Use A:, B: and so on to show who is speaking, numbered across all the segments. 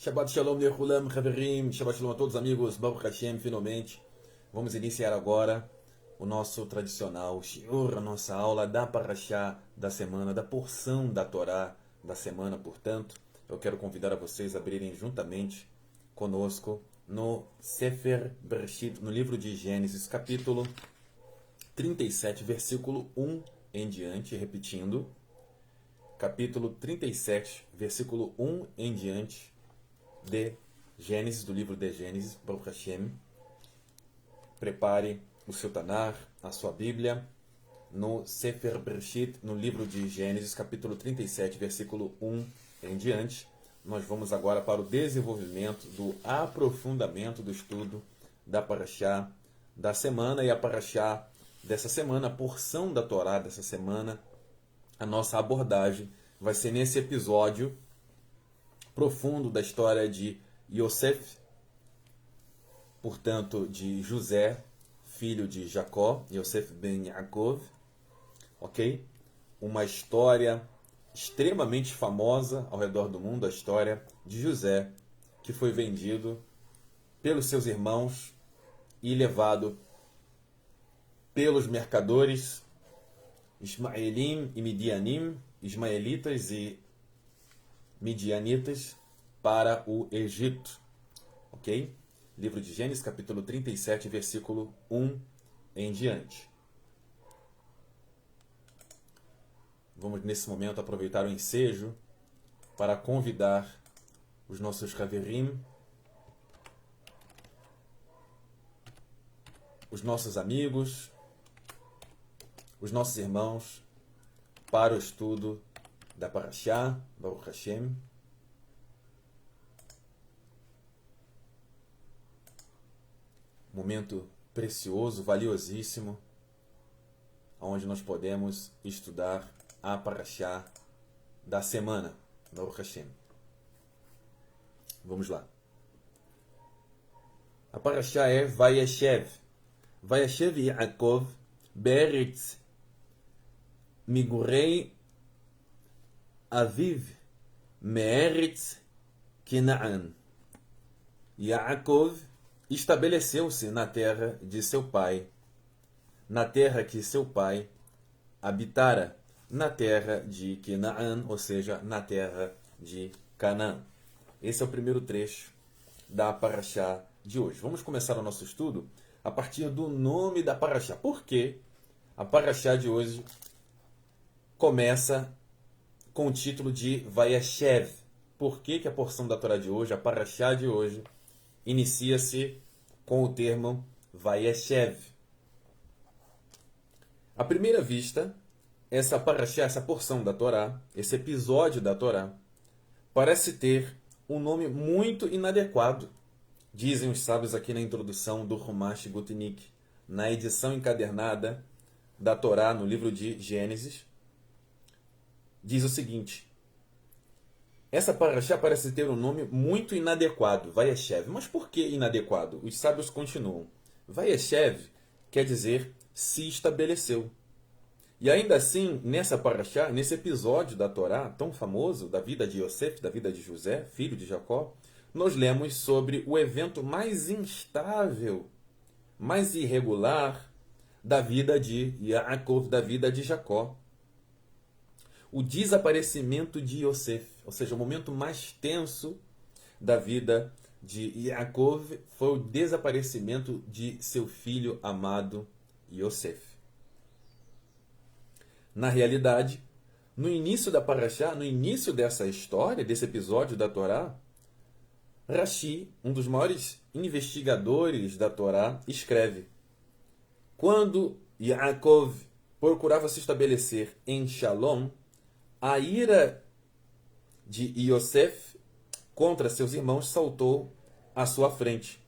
A: Shabbat Shalom Lechulam Haverim, Shabbat Shalom a todos amigos, Baruch Hashem, finalmente. Vamos iniciar agora o nosso tradicional shiur, a nossa aula da Parashá da semana, da porção da Torá da semana. Portanto, eu quero convidar a vocês a abrirem juntamente conosco no Sefer Bereshit, no livro de Gênesis, capítulo 37, versículo 1 em diante, repetindo, capítulo 37, versículo 1 em diante, de Gênesis, do livro de Gênesis, Baruch Hashem. Prepare o seu Tanar, a sua Bíblia, no Sefer Bereshit, no livro de Gênesis, capítulo 37, versículo 1 em diante. Nós vamos agora para o desenvolvimento, do aprofundamento do estudo da Parashá da semana. E a Parashá dessa semana, a porção da Torá dessa semana, a nossa abordagem vai ser nesse episódio profundo da história de Yosef, portanto de José, filho de Jacó, Yosef ben Yaakov, ok? Uma história extremamente famosa ao redor do mundo, a história de José, que foi vendido pelos seus irmãos e levado pelos mercadores Ismaelim e Midianim, ismaelitas e midianitas, para o Egito, ok? Livro de Gênesis, capítulo 37, versículo 1 em diante. Vamos, nesse momento, aproveitar o ensejo para convidar os nossos Haverim, os nossos amigos, os nossos irmãos, para o estudo da Parashá, Baruch Hashem. Momento precioso, valiosíssimo, onde nós podemos estudar a Parashá da semana, Baruch Hashem. Vamos lá. A Parashá é Vayeshev. Vayeshev Yaakov Beretz Migurei Aviv Me'eretz Canaan. Yaakov estabeleceu-se na terra de seu pai, na terra que seu pai habitara, na terra de Canaan, ou seja, na terra de Canaã. Esse é o primeiro trecho da Parashá de hoje. Vamos começar o nosso estudo a partir do nome da Parashá. Por que a Parashá de hoje começa com o título de Vayeshev? Por que a porção da Torá de hoje, a Parashá de hoje, inicia-se com o termo Vayeshev? À primeira vista, essa Parashá, essa porção da Torá, esse episódio da Torá, parece ter um nome muito inadequado. Dizem os sábios aqui na introdução do Humash Gutnick, na edição encadernada da Torá, no livro de Gênesis, diz o seguinte: essa Parashá parece ter um nome muito inadequado, Vayeshev. Mas por que inadequado? Os sábios continuam. Vayeshev quer dizer se estabeleceu. E ainda assim, nessa Parashá, nesse episódio da Torá tão famoso, da vida de Yosef, da vida de José, filho de Jacó, nós lemos sobre o evento mais instável, mais irregular da vida de Yaakov, da vida de Jacó. O desaparecimento de Yosef, ou seja, o momento mais tenso da vida de Yaakov foi o desaparecimento de seu filho amado Yosef. Na realidade, no início da Parashá, no início dessa história, desse episódio da Torá, Rashi, um dos maiores investigadores da Torá, escreve: quando Yaakov procurava se estabelecer em Shalom, a ira de Yosef contra seus irmãos saltou à sua frente.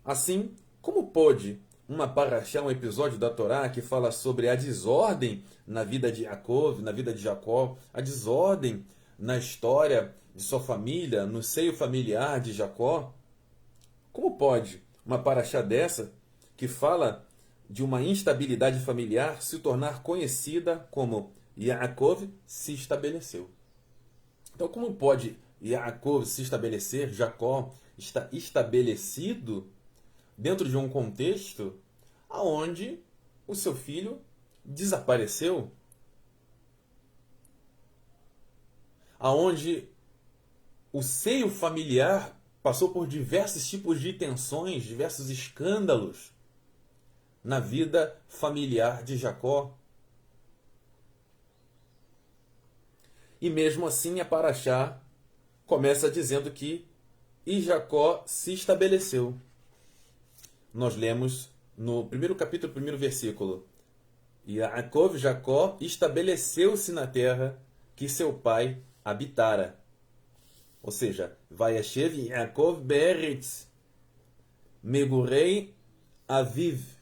A: Assim, como pôde uma Parashá, um episódio da Torá que fala sobre a desordem na vida de Yaakov, na vida de Jacó, a desordem na história de sua família, no seio familiar de Jacó, como pode uma Parashá dessa, que fala de uma instabilidade familiar, se tornar conhecida como Yaakov se estabeleceu? Então, como pode Yaakov se estabelecer, Jacó está estabelecido dentro de um contexto aonde o seu filho desapareceu, aonde o seio familiar passou por diversos tipos de tensões, diversos escândalos na vida familiar de Jacó. E mesmo assim a Paraxá começa dizendo que e Jacó se estabeleceu. Nós lemos no primeiro capítulo, primeiro versículo. Yaakov, Jacó, estabeleceu-se na terra que seu pai habitara. Ou seja, Vayashev Yaakov be'eretz megurei aviv.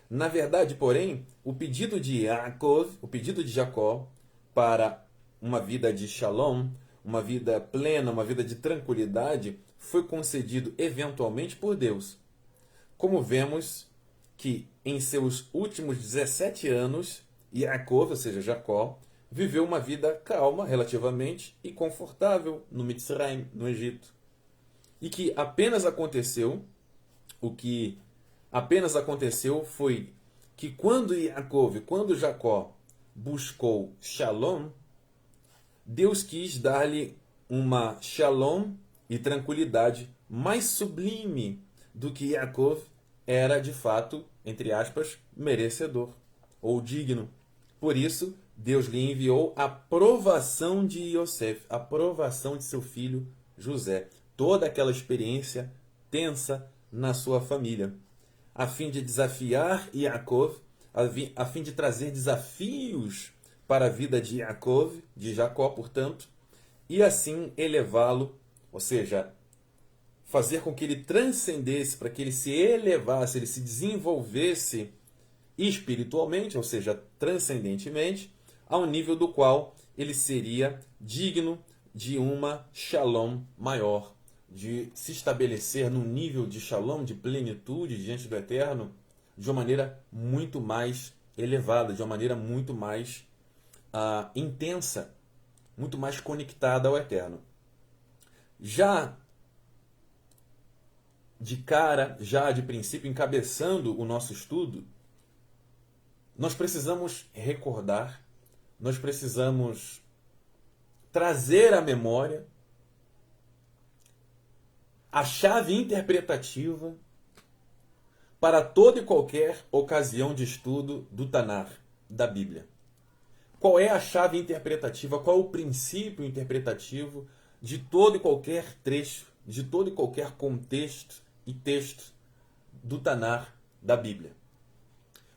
A: Na verdade, porém, o pedido de Yaakov, o pedido de Jacó para uma vida de shalom, uma vida plena, uma vida de tranquilidade, foi concedido eventualmente por Deus. Como vemos que em seus últimos 17 anos, Yaakov, ou seja, Jacó, viveu uma vida calma, relativamente, e confortável no Mitzrayim, no Egito. E que apenas aconteceu, o que apenas aconteceu foi que quando Yaakov, quando Jacó buscou Shalom, Deus quis dar-lhe uma Shalom e tranquilidade mais sublime do que Yaakov era de fato, entre aspas, merecedor ou digno. Por isso, Deus lhe enviou a provação de Yosef, a provação de seu filho José. Toda aquela experiência tensa na sua família, a fim de desafiar Yaakov, a fim de trazer desafios para a vida de Yaakov, de Jacó, portanto, e assim elevá-lo, ou seja, fazer com que ele transcendesse, para que ele se elevasse, ele se desenvolvesse espiritualmente, ou seja, transcendentemente, ao nível do qual ele seria digno de uma shalom maior, de se estabelecer num nível de shalom, de plenitude diante do Eterno, de uma maneira muito mais elevada, de uma maneira muito mais intensa, muito mais conectada ao Eterno. Já de cara, já de princípio, encabeçando o nosso estudo, nós precisamos recordar, nós precisamos trazer à memória a chave interpretativa para toda e qualquer ocasião de estudo do Tanar, da Bíblia. Qual é a chave interpretativa, qual é o princípio interpretativo de todo e qualquer trecho, de todo e qualquer contexto e texto do Tanar, da Bíblia?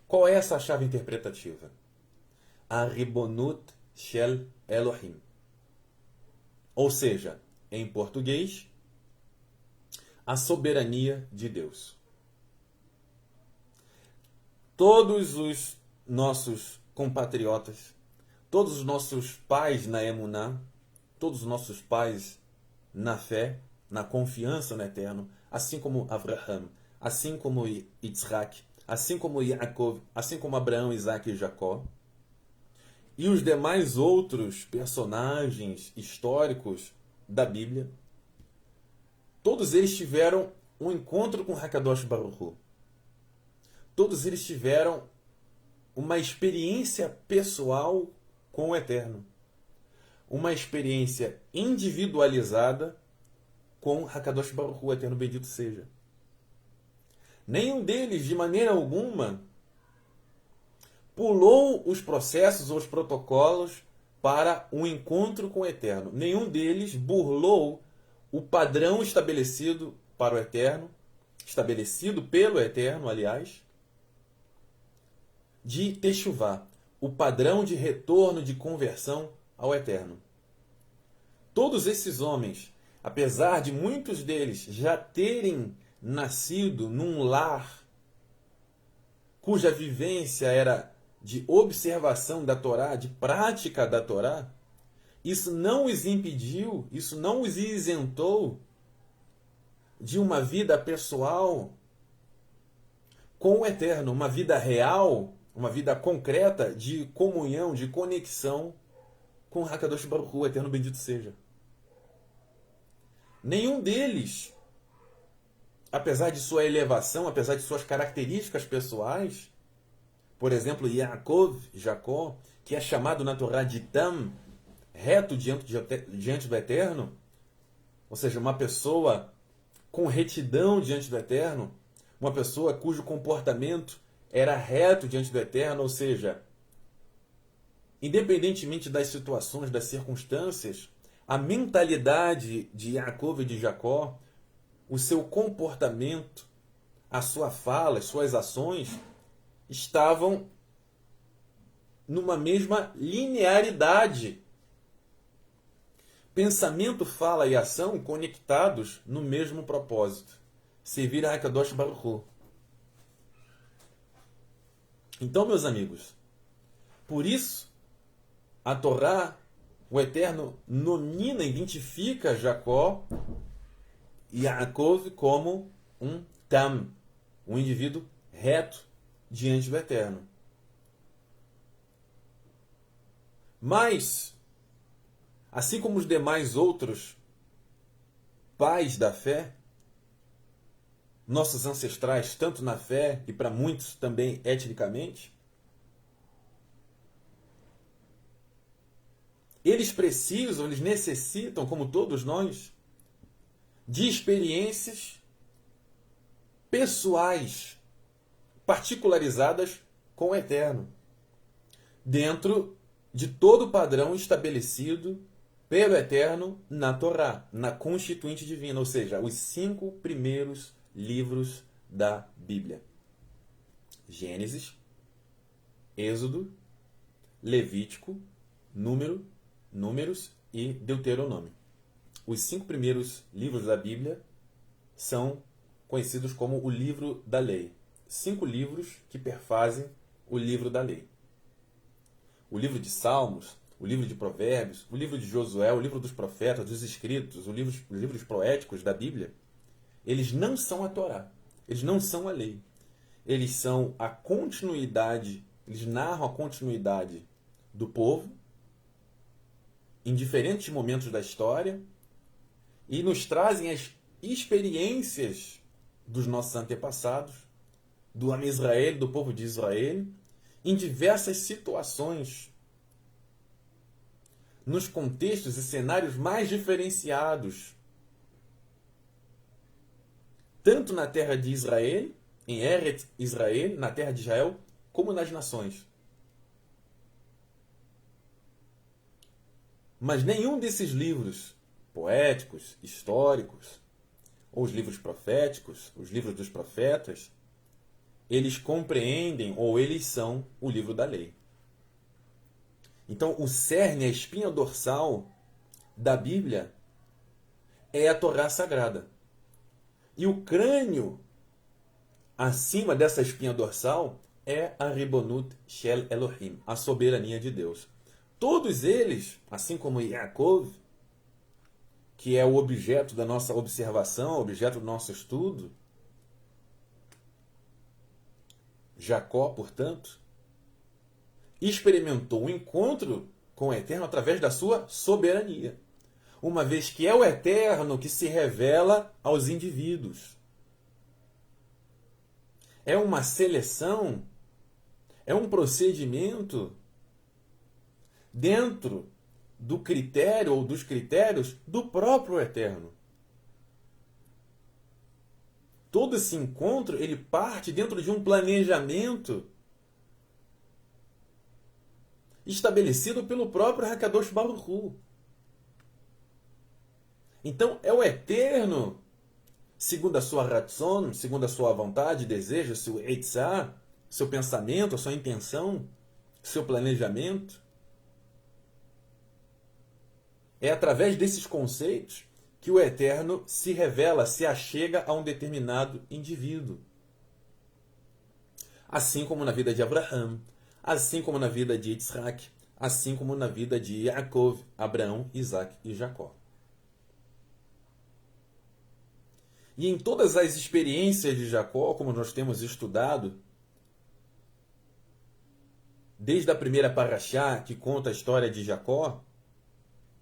A: Qual é essa chave interpretativa? A Ribonut Shel Elohim. Ou seja, em português, a soberania de Deus. Todos os nossos compatriotas, todos os nossos pais na Emuná, todos os nossos pais na fé, na confiança no Eterno, assim como Abraham, assim como Yitzhak, assim como Yaakov, assim como Abraão, Isaac e Jacó, e os demais outros personagens históricos da Bíblia, todos eles tiveram um encontro com Hakadosh Baruch Hu. Todos eles tiveram uma experiência pessoal com o Eterno. Uma experiência individualizada com Hakadosh Baruch Hu, Eterno bendito seja. Nenhum deles, de maneira alguma, pulou os processos ou os protocolos para um encontro com o Eterno. Nenhum deles burlou o padrão estabelecido para o Eterno, estabelecido pelo Eterno, aliás, de Teshuvá, o padrão de retorno, de conversão ao Eterno. Todos esses homens, apesar de muitos deles já terem nascido num lar cuja vivência era de observação da Torá, de prática da Torá, isso não os impediu, isso não os isentou de uma vida pessoal com o Eterno, uma vida real, uma vida concreta de comunhão, de conexão com Hakadosh Baruch Hu, eterno bendito seja. Nenhum deles, apesar de sua elevação, apesar de suas características pessoais, por exemplo, Yaakov, Jacó, que é chamado na Torá de Tam, reto diante do Eterno, ou seja, uma pessoa com retidão diante do Eterno, uma pessoa cujo comportamento era reto diante do Eterno, ou seja, independentemente das situações, das circunstâncias, a mentalidade de Yaakov e de Jacó, o seu comportamento, a sua fala, as suas ações, estavam numa mesma linearidade. Pensamento, fala e ação conectados no mesmo propósito. Servir a Hakadosh Baruch Hu. Então, meus amigos, por isso, a Torá, o Eterno, nomina, identifica Jacó e Yaakov como um Tam, um indivíduo reto diante do Eterno. Mas, assim como os demais outros pais da fé, nossos ancestrais, tanto na fé e para muitos também etnicamente, eles precisam, eles necessitam, como todos nós, de experiências pessoais, particularizadas com o Eterno, dentro de todo o padrão estabelecido pelo Eterno na Torá, na Constituinte Divina, ou seja, os 5 primeiros livros da Bíblia: Gênesis, Êxodo, Levítico, Números e Deuteronômio. Os 5 primeiros livros da Bíblia são conhecidos como o livro da lei. 5 livros que perfazem o livro da lei. O livro de Salmos, o livro de Provérbios, o livro de Josué, o livro dos profetas, dos escritos, os livros poéticos da Bíblia, eles não são a Torá, eles não são a lei. Eles são a continuidade, eles narram a continuidade do povo em diferentes momentos da história e nos trazem as experiências dos nossos antepassados, do Am Israel, do povo de Israel, em diversas situações, nos contextos e cenários mais diferenciados, tanto na terra de Israel, em Eretz Israel, na terra de Israel, como nas nações. Mas nenhum desses livros poéticos, históricos, ou os livros proféticos, os livros dos profetas, eles compreendem ou eles são o livro da lei. Então, o cerne, a espinha dorsal da Bíblia é a Torá Sagrada. E o crânio acima dessa espinha dorsal é a Ribonut Shel Elohim, a soberania de Deus. Todos eles, assim como Yaakov, que é o objeto da nossa observação, objeto do nosso estudo, Jacó, portanto, experimentou o encontro com o Eterno através da sua soberania, uma vez que é o Eterno que se revela aos indivíduos. É uma seleção, é um procedimento dentro do critério ou dos critérios do próprio Eterno. Todo esse encontro, ele parte dentro de um planejamento estabelecido pelo próprio Hakadosh Baruch Hu. Então, é o Eterno, segundo a sua ratzon, segundo a sua vontade, desejo, seu eitzah, seu pensamento, a sua intenção, seu planejamento. É através desses conceitos que o Eterno se revela, se achega a um determinado indivíduo. Assim como na vida de Abraão, assim como na vida de Yitzhak, assim como na vida de Yaakov, Abraão, Isaac e Jacó. E em todas as experiências de Jacó, como nós temos estudado, desde a primeira parashá que conta a história de Jacó,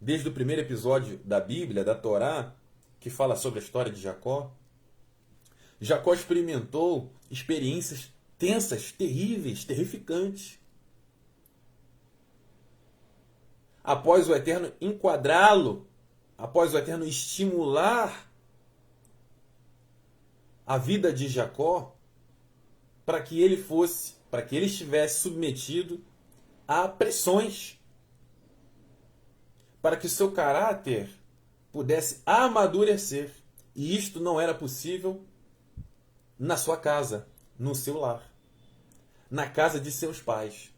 A: desde o primeiro episódio da Bíblia, da Torá, que fala sobre a história de Jacó. Jacó experimentou experiências tensas, terríveis, terrificantes. Após o Eterno enquadrá-lo, após o Eterno estimular a vida de Jacó, para que ele estivesse submetido a pressões, para que o seu caráter pudesse amadurecer. E isto não era possível na sua casa, no seu lar, na casa de seus pais.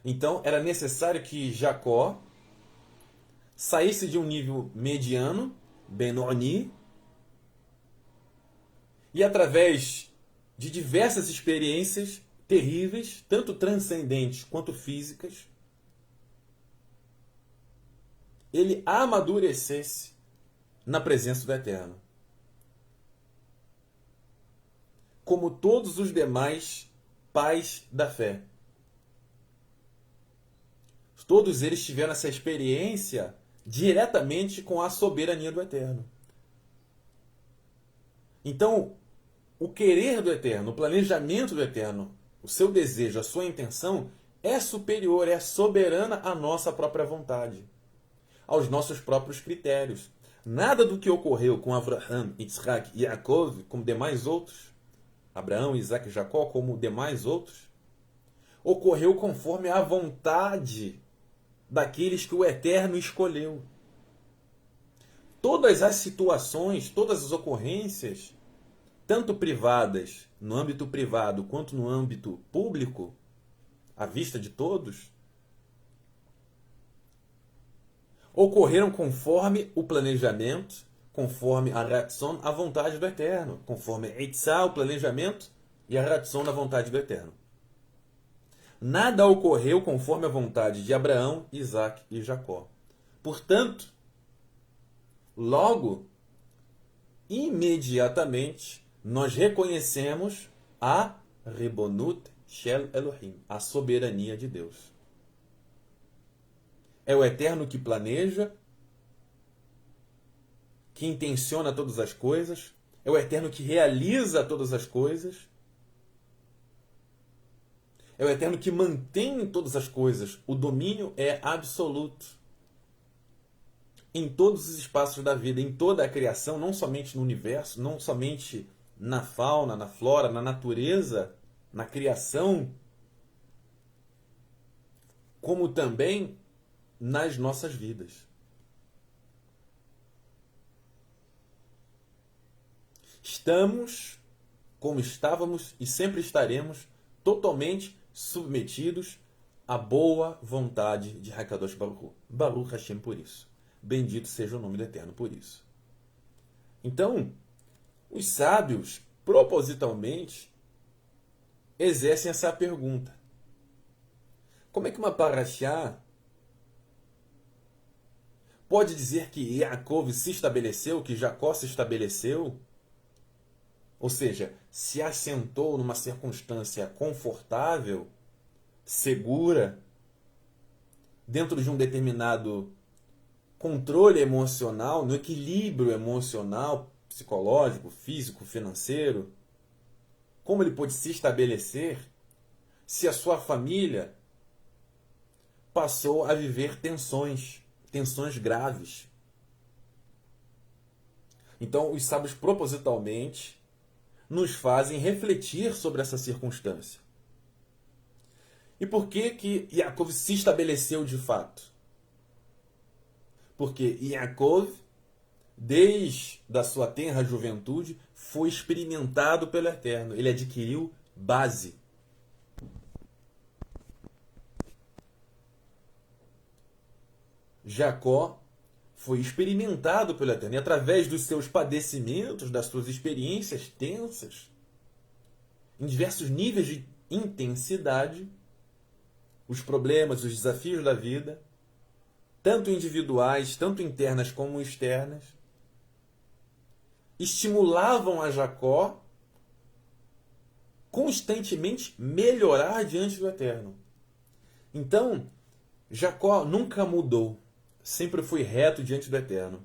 A: Então era necessário que Jacó saísse de um nível mediano, Benoni, e através de diversas experiências terríveis, tanto transcendentes quanto físicas, ele amadurecesse na presença do Eterno. Como todos os demais pais da fé. Todos eles tiveram essa experiência diretamente com a soberania do Eterno. Então, o querer do Eterno, o planejamento do Eterno, o seu desejo, a sua intenção é superior, é soberana à nossa própria vontade, aos nossos próprios critérios. Nada do que ocorreu com Abraham, Isaac e Yaakov, como demais outros, Abraão, Isaac e Jacó, como demais outros, ocorreu conforme a vontade daqueles que o Eterno escolheu. Todas as situações, todas as ocorrências, tanto privadas, no âmbito privado, quanto no âmbito público, à vista de todos, ocorreram conforme o planejamento, conforme a Ratzon, a vontade do Eterno, conforme Eitzah, o planejamento, e a Ratzon, a vontade do Eterno. Nada ocorreu conforme a vontade de Abraão, Isaac e Jacó. Portanto, logo, imediatamente, nós reconhecemos a Ribonut Shel Elohim, a soberania de Deus. É o Eterno que planeja, que intenciona todas as coisas, é o Eterno que realiza todas as coisas, é o Eterno que mantém todas as coisas. O domínio é absoluto. Em todos os espaços da vida, em toda a criação, não somente no universo, não somente na fauna, na flora, na natureza, na criação, como também nas nossas vidas. Estamos, como estávamos e sempre estaremos, totalmente submetidos à boa vontade de Hakadosh Baruch Hu. Baruch Hashem por isso. Bendito seja o nome do Eterno por isso. Então, os sábios, propositalmente, exercem essa pergunta. Como é que uma parashá pode dizer que Yaakov se estabeleceu, que Jacó se estabeleceu? Ou seja, se assentou numa circunstância confortável, segura, dentro de um determinado controle emocional, no equilíbrio emocional, psicológico, físico, financeiro. Como ele pôde se estabelecer se a sua família passou a viver tensões graves? Então, os sábios propositalmente nos fazem refletir sobre essa circunstância. E por que Yaakov se estabeleceu de fato? Porque Yaakov, desde a sua tenra juventude, foi experimentado pelo Eterno. Ele adquiriu base. Jacó foi experimentado pelo Eterno. E através dos seus padecimentos, das suas experiências tensas, em diversos níveis de intensidade, os problemas, os desafios da vida, tanto individuais, tanto internas como externas, estimulavam a Jacó constantemente melhorar diante do Eterno. Então, Jacó nunca mudou, sempre foi reto diante do Eterno.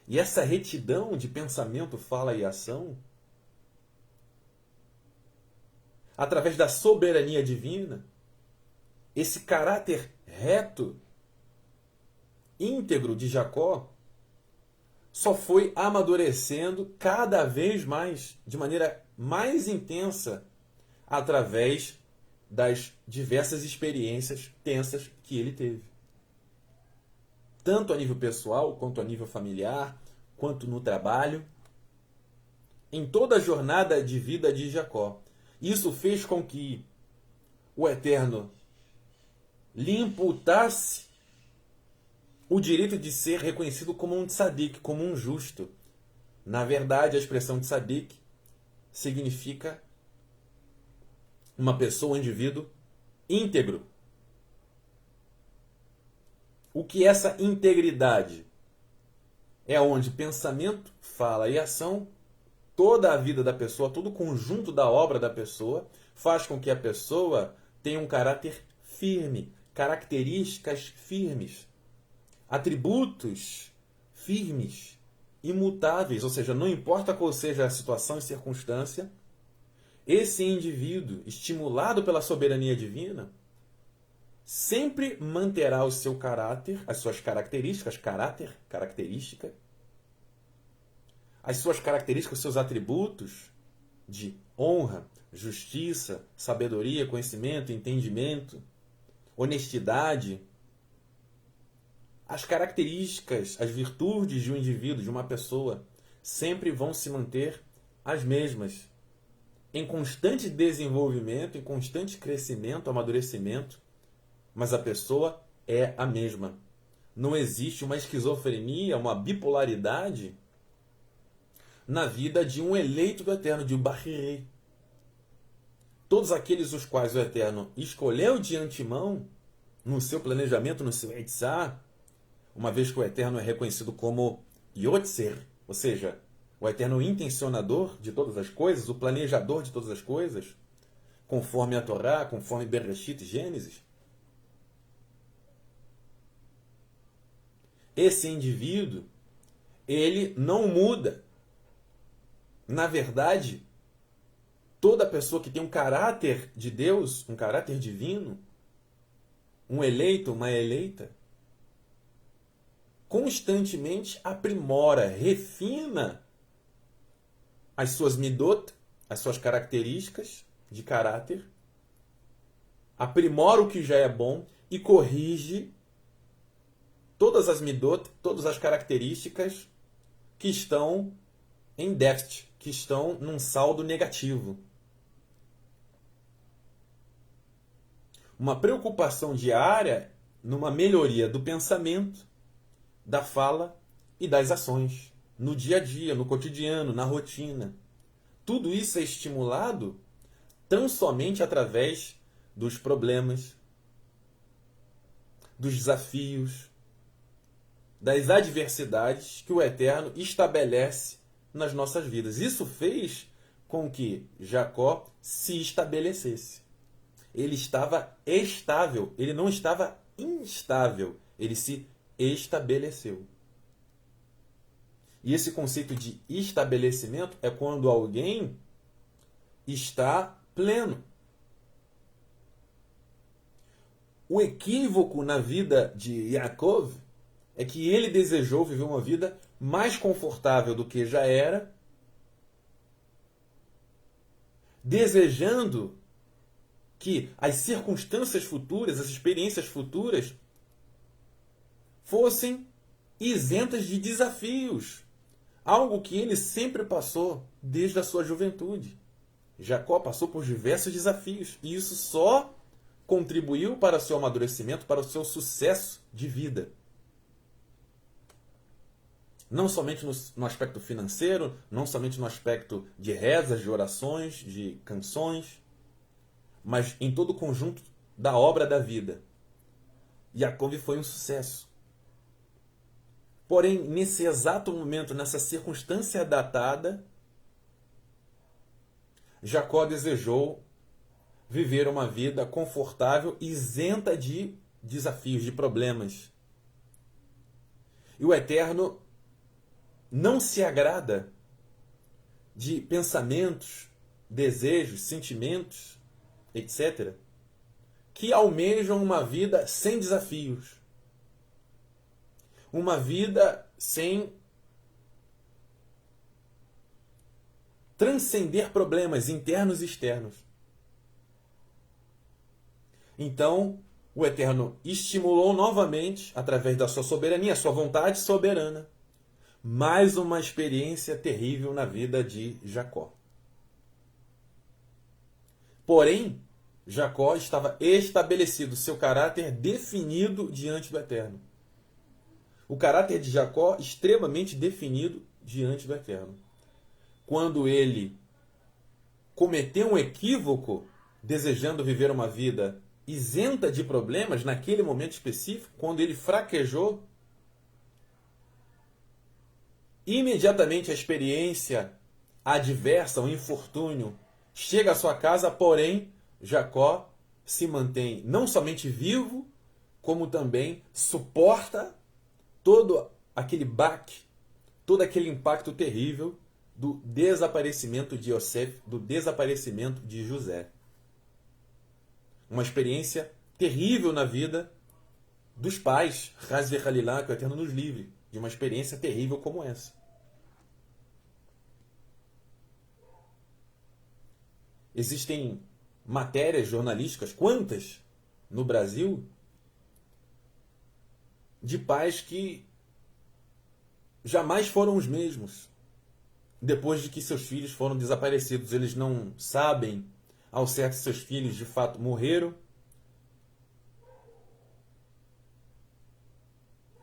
A: E essa retidão de pensamento, fala e ação, através da soberania divina, esse caráter reto, íntegro de Jacó, só foi amadurecendo cada vez mais, de maneira mais intensa, através das diversas experiências tensas que ele teve. Tanto a nível pessoal, quanto a nível familiar, quanto no trabalho, em toda a jornada de vida de Jacó. Isso fez com que o Eterno lhe imputasse o direito de ser reconhecido como um tzadik, como um justo. Na verdade, a expressão tzadik significa uma pessoa, um indivíduo íntegro. O que é essa integridade? É onde pensamento, fala e ação, toda a vida da pessoa, todo o conjunto da obra da pessoa, faz com que a pessoa tenha um caráter firme, características firmes, atributos firmes, imutáveis, ou seja, não importa qual seja a situação e circunstância, esse indivíduo, estimulado pela soberania divina, sempre manterá o seu caráter, as suas características, característica, as suas características, os seus atributos de honra, justiça, sabedoria, conhecimento, entendimento, honestidade. As características, as virtudes de um indivíduo, de uma pessoa, sempre vão se manter as mesmas, em constante desenvolvimento, em constante crescimento, amadurecimento, mas a pessoa é a mesma. Não existe uma esquizofrenia, uma bipolaridade na vida de um eleito do Eterno, de um Bahirei. Todos aqueles os quais o Eterno escolheu de antemão, no seu planejamento, no seu Eitzah, uma vez que o Eterno é reconhecido como Yotzer, ou seja, o Eterno intencionador de todas as coisas, o planejador de todas as coisas, conforme a Torá, conforme Bereshit e Gênesis. Esse indivíduo, ele não muda. Na verdade, toda pessoa que tem um caráter de Deus, um caráter divino, um eleito, uma eleita, constantemente aprimora, refina as suas midot, as suas características de caráter, aprimora o que já é bom e corrige todas as midot, todas as características que estão em déficit, que estão num saldo negativo. Uma preocupação diária numa melhoria do pensamento, da fala e das ações, no dia a dia, no cotidiano, na rotina. Tudo isso é estimulado tão somente através dos problemas, dos desafios, das adversidades que o Eterno estabelece nas nossas vidas. Isso fez com que Jacó se estabelecesse. Ele estava estável, ele não estava instável, ele se estabeleceu. E esse conceito de estabelecimento é quando alguém está pleno. O equívoco na vida de Yaakov é que ele desejou viver uma vida mais confortável do que já era, desejando que as circunstâncias futuras, as experiências futuras, fossem isentas de desafios. Algo que ele sempre passou desde a sua juventude. Jacó passou por diversos desafios e isso só contribuiu para o seu amadurecimento, para o seu sucesso de vida. Não somente no aspecto financeiro, não somente no aspecto de rezas, de orações, de canções, mas em todo o conjunto da obra da vida. Yaakov foi um sucesso. Porém, nesse exato momento, nessa circunstância datada, Jacó desejou viver uma vida confortável, isenta de desafios, de problemas. E o Eterno não se agrada de pensamentos, desejos, sentimentos, etc., que almejam uma vida sem desafios. Uma vida sem transcender problemas internos e externos. Então, o Eterno estimulou novamente, através da sua soberania, sua vontade soberana, mais uma experiência terrível na vida de Jacó. Porém, Jacó estava estabelecido, seu caráter definido diante do Eterno. O caráter de Jacó extremamente definido diante do Eterno. Quando ele cometeu um equívoco, desejando viver uma vida isenta de problemas, naquele momento específico, quando ele fraquejou, imediatamente a experiência adversa, o infortúnio, chega à sua casa, porém, Jacó se mantém não somente vivo, como também suporta todo aquele baque, todo aquele impacto terrível do desaparecimento de Yosef, do desaparecimento de José. Uma experiência terrível na vida dos pais, Haz ve'Halilá, que o Eterno nos livre de uma experiência terrível como essa. Existem matérias jornalísticas, quantas no Brasil, de pais que jamais foram os mesmos depois de que seus filhos foram desaparecidos. Eles não sabem ao certo se seus filhos de fato morreram.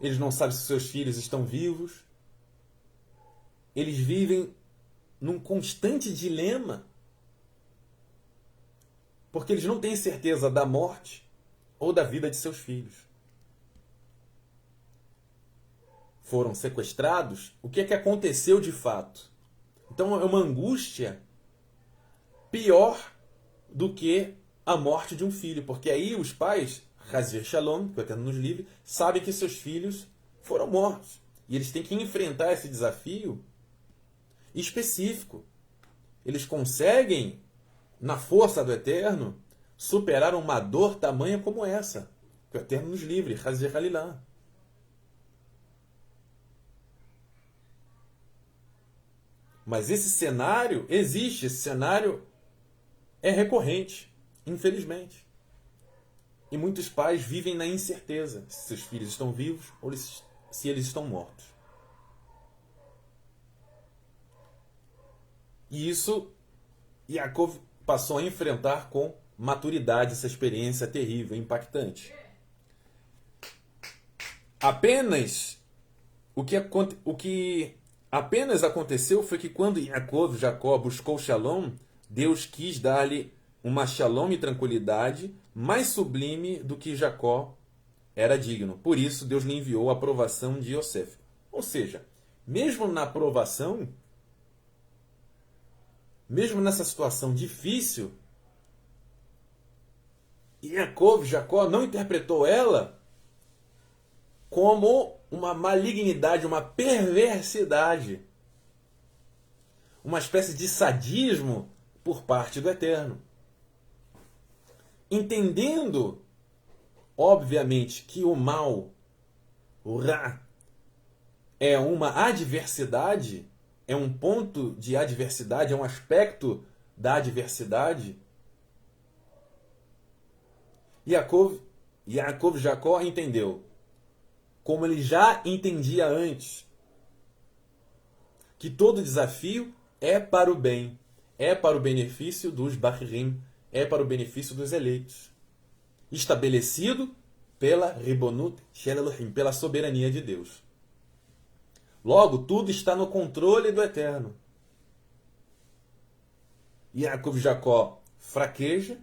A: Eles não sabem se seus filhos estão vivos. Eles vivem num constante dilema, porque eles não têm certeza da morte ou da vida de seus filhos. Foram sequestrados? O que é que aconteceu de fato? Então é uma angústia pior do que a morte de um filho, porque aí os pais, Hazer Shalom, que o Eterno nos livre, sabem que seus filhos foram mortos. E eles têm que enfrentar esse desafio específico. Eles conseguem, na força do Eterno, superar uma dor tamanha como essa, que o Eterno nos livre, Hazer Halilá. Mas esse cenário existe, esse cenário é recorrente, infelizmente. E muitos pais vivem na incerteza se seus filhos estão vivos ou se eles estão mortos. E isso Yaakov passou a enfrentar com maturidade essa experiência terrível, impactante. Apenas o que apenas aconteceu foi que quando Jacó buscou Shalom, Deus quis dar-lhe uma Shalom e tranquilidade mais sublime do que Jacó era digno. Por isso, Deus lhe enviou a aprovação de Yosef. Ou seja, mesmo na aprovação, mesmo nessa situação difícil, Jacó não interpretou ela como uma malignidade, uma perversidade, uma espécie de sadismo por parte do Eterno. Entendendo, obviamente, que o mal, o Ra, é uma adversidade, é um ponto de adversidade, é um aspecto da adversidade, Jacó entendeu, como ele já entendia antes, que todo desafio é para o bem, é para o benefício dos Bahirim, é para o benefício dos eleitos, estabelecido pela Ribonut Shel Elohim, pela soberania de Deus. Logo, tudo está no controle do Eterno. Jacó fraqueja,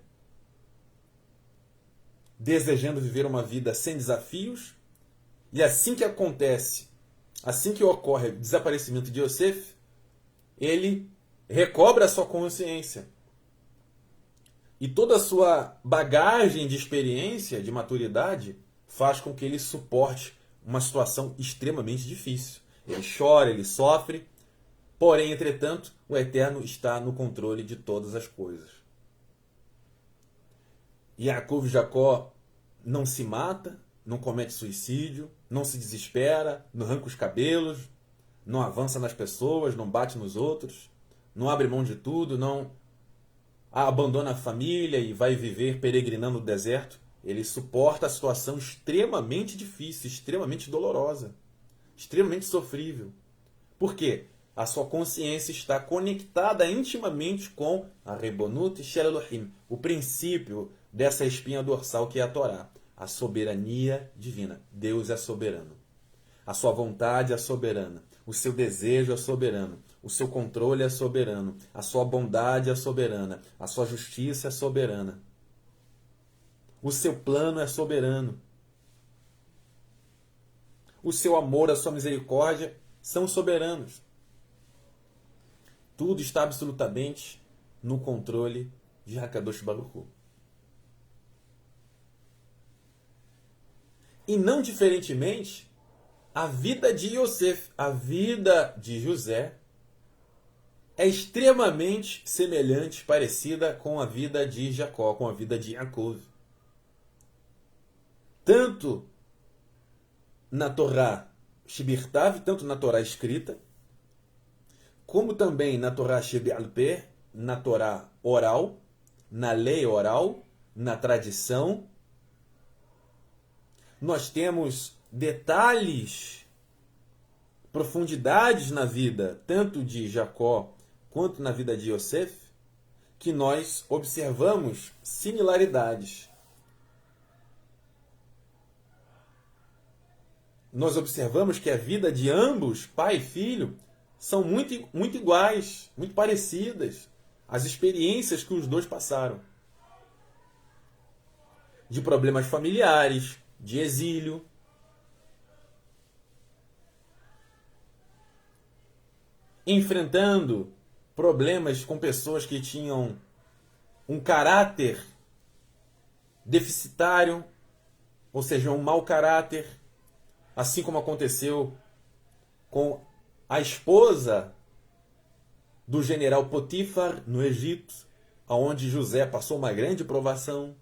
A: desejando viver uma vida sem desafios, e assim que acontece, assim que ocorre o desaparecimento de Yosef, ele recobra a sua consciência. E toda a sua bagagem de experiência, de maturidade, faz com que ele suporte uma situação extremamente difícil. Ele chora, ele sofre, porém, entretanto, o Eterno está no controle de todas as coisas. Yaakov, Jacó, não se mata, não comete suicídio, não se desespera, não arranca os cabelos, não avança nas pessoas, não bate nos outros, não abre mão de tudo, não abandona a família e vai viver peregrinando no deserto. Ele suporta a situação extremamente difícil, extremamente dolorosa, extremamente sofrível. Por quê? A sua consciência está conectada intimamente com a Rebonut Shel Elohim, o princípio dessa espinha dorsal que é a Torá, a soberania divina. Deus é soberano. A sua vontade é soberana. O seu desejo é soberano. O seu controle é soberano. A sua bondade é soberana. A sua justiça é soberana. O seu plano é soberano. O seu amor, a sua misericórdia são soberanos. Tudo está absolutamente no controle de Hakadosh Baruch Hu. E não diferentemente, a vida de Yosef, a vida de José, é extremamente semelhante, parecida com a vida de Jacó, com a vida de Yaakov. Tanto na Torá Shebirtav, tanto na Torá escrita, como também na Torá Shebe'al-Peh, na Torá oral, na lei oral, na tradição. Nós temos detalhes, profundidades na vida, tanto de Jacó quanto na vida de Yosef, que nós observamos similaridades. Nós observamos que a vida de ambos, pai e filho, são muito iguais, muito parecidas. As experiências que os dois passaram. De problemas familiares, de exílio. Enfrentando problemas com pessoas que tinham um caráter deficitário, ou seja, um mau caráter, assim como aconteceu com a esposa do general Potifar no Egito, onde José passou uma grande provação.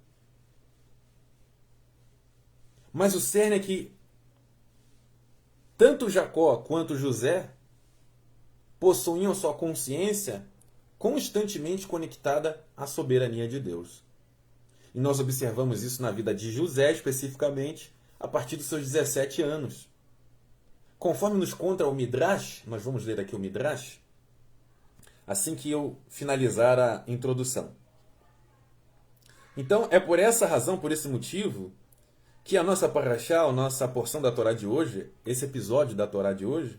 A: Mas o cerne é que tanto Jacó quanto José possuíam sua consciência constantemente conectada à soberania de Deus. E nós observamos isso na vida de José, especificamente, a partir dos seus 17 anos. Conforme nos conta o Midrash, nós vamos ler aqui o Midrash, assim que eu finalizar a introdução. Então, é por essa razão, por esse motivo, que a nossa parashá, a nossa porção da Torá de hoje, esse episódio da Torá de hoje,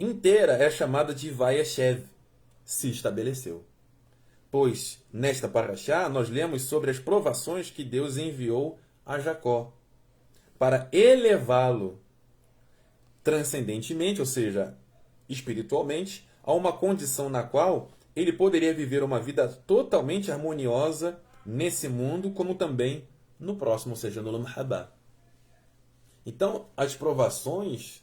A: inteira é chamada de Vayeshev, se estabeleceu. Pois, nesta parashá, nós lemos sobre as provações que Deus enviou a Jacó, para elevá-lo transcendentemente, ou seja, espiritualmente, a uma condição na qual ele poderia viver uma vida totalmente harmoniosa nesse mundo, como também no próximo, ou seja, no Olam Haba. Então, as provações,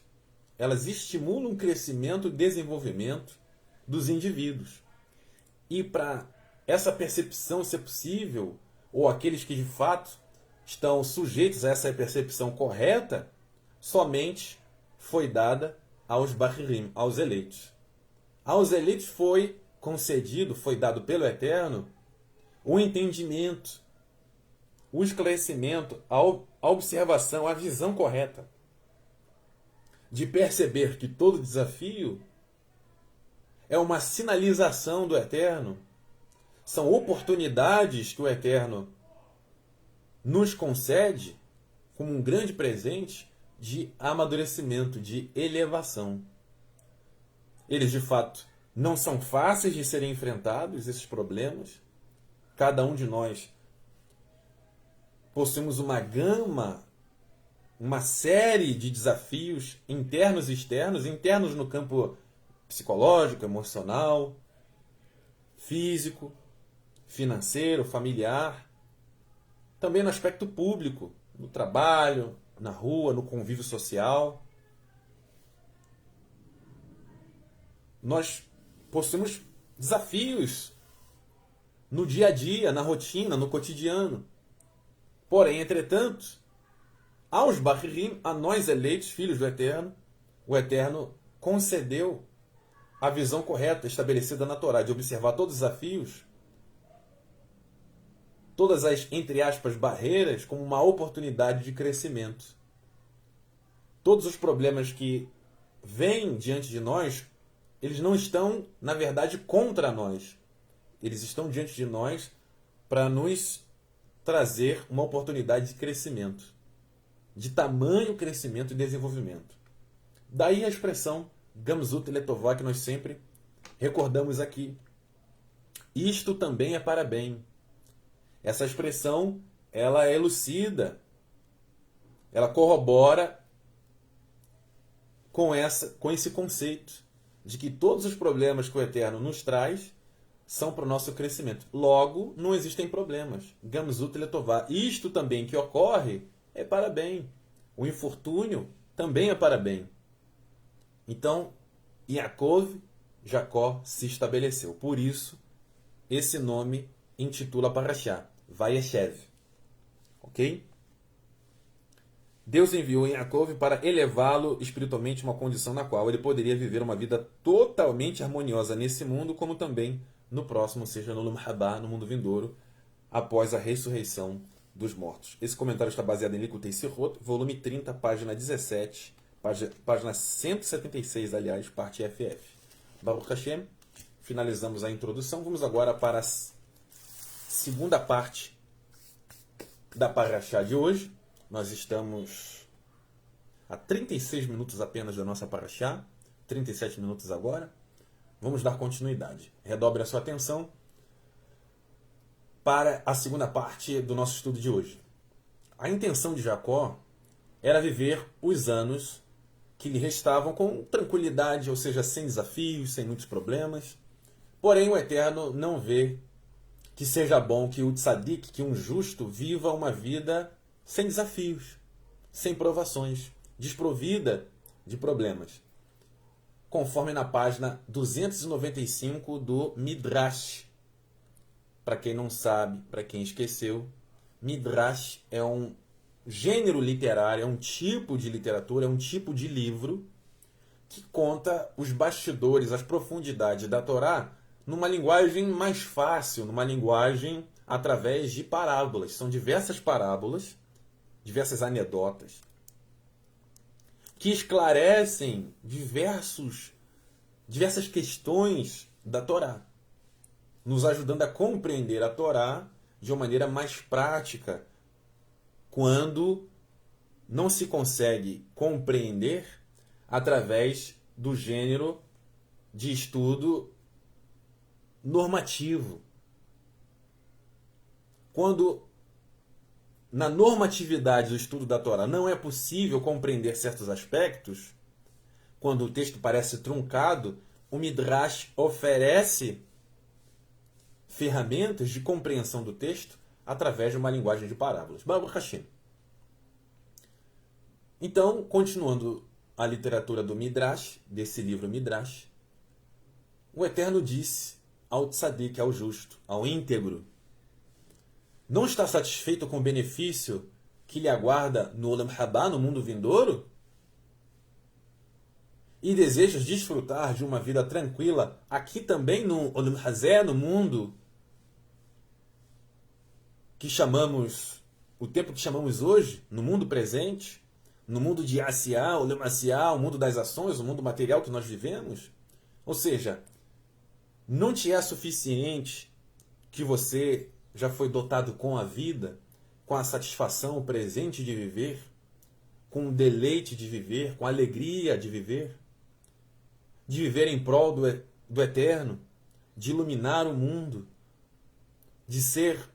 A: elas estimulam o crescimento e desenvolvimento dos indivíduos. E para essa percepção ser possível, ou aqueles que de fato estão sujeitos a essa percepção correta, somente foi dada aos Bahirim, aos eleitos. Aos eleitos foi concedido, foi dado pelo Eterno, o entendimento, o esclarecimento, a observação, a visão correta de perceber que todo desafio é uma sinalização do Eterno, são oportunidades que o Eterno nos concede como um grande presente de amadurecimento, de elevação. Eles, de fato, não são fáceis de serem enfrentados, esses problemas. Cada um de nós possuímos uma gama, uma série de desafios internos e externos, internos no campo psicológico, emocional, físico, financeiro, familiar, também no aspecto público, no trabalho, na rua, no convívio social. Nós possuímos desafios no dia a dia, na rotina, no cotidiano. Porém, entretanto, aos Bahirim, a nós eleitos, filhos do Eterno, o Eterno concedeu a visão correta estabelecida na Torá, de observar todos os desafios, todas as, entre aspas, barreiras, como uma oportunidade de crescimento. Todos os problemas que vêm diante de nós, eles não estão, na verdade, contra nós. Eles estão diante de nós para nos trazer uma oportunidade de crescimento, de tamanho crescimento e desenvolvimento. Daí a expressão Gamzut Letová, que nós sempre recordamos aqui. Isto também é para bem. Essa expressão, ela é elucida, ela corrobora com esse conceito de que todos os problemas que o Eterno nos traz são para o nosso crescimento. Logo, não existem problemas. Gamzut Letová. Isto também que ocorre é para bem. O infortúnio também é para bem. Então, Yaakov, Jacó, se estabeleceu. Por isso, esse nome intitula a Parashá, Vayeshev. Ok? Deus enviou Yaakov para elevá-lo espiritualmente a uma condição na qual ele poderia viver uma vida totalmente harmoniosa nesse mundo, como também no próximo, ou seja, no Olam Habá, no mundo vindouro, após a ressurreição dos mortos. Esse comentário está baseado em Likutei Sirot, volume 30, página 17, página 176, aliás, parte FF. Baruch Hashem, finalizamos a introdução. Vamos agora para a segunda parte da Parashá de hoje. Nós estamos a 36 minutos apenas da nossa Parashá, 37 minutos agora. Vamos dar continuidade. Redobre a sua atenção para a segunda parte do nosso estudo de hoje. A intenção de Jacó era viver os anos que lhe restavam com tranquilidade, ou seja, sem desafios, sem muitos problemas. Porém, o Eterno não vê que seja bom que o tzadik, que um justo, viva uma vida sem desafios, sem provações, desprovida de problemas. Conforme na página 295 do Midrash. Para quem não sabe, para quem esqueceu, Midrash é um gênero literário, é um tipo de literatura, é um tipo de livro que conta os bastidores, as profundidades da Torá numa linguagem mais fácil, numa linguagem através de parábolas. São diversas parábolas, diversas anedotas, que esclarecem diversas questões da Torá, nos ajudando a compreender a Torá de uma maneira mais prática, quando não se consegue compreender através do gênero de estudo normativo. Quando na normatividade do estudo da Torá não é possível compreender certos aspectos, quando o texto parece truncado, o Midrash oferece ferramentas de compreensão do texto através de uma linguagem de parábolas. Baruch Hashem. Então, continuando a literatura do Midrash, desse livro Midrash, o Eterno disse ao tzadik, ao justo, ao íntegro: não está satisfeito com o benefício que lhe aguarda no Olam Habá, no mundo vindouro? E desejas desfrutar de uma vida tranquila aqui também no Olam Hazé, no mundo que chamamos, o tempo que chamamos hoje, no mundo presente, no mundo de Asiá, Olam Asiá, o mundo das ações, o mundo material que nós vivemos? Ou seja, não te é suficiente que você já foi dotado com a vida, com a satisfação presente de viver, com o deleite de viver, com a alegria de viver em prol do Eterno, de iluminar o mundo, de ser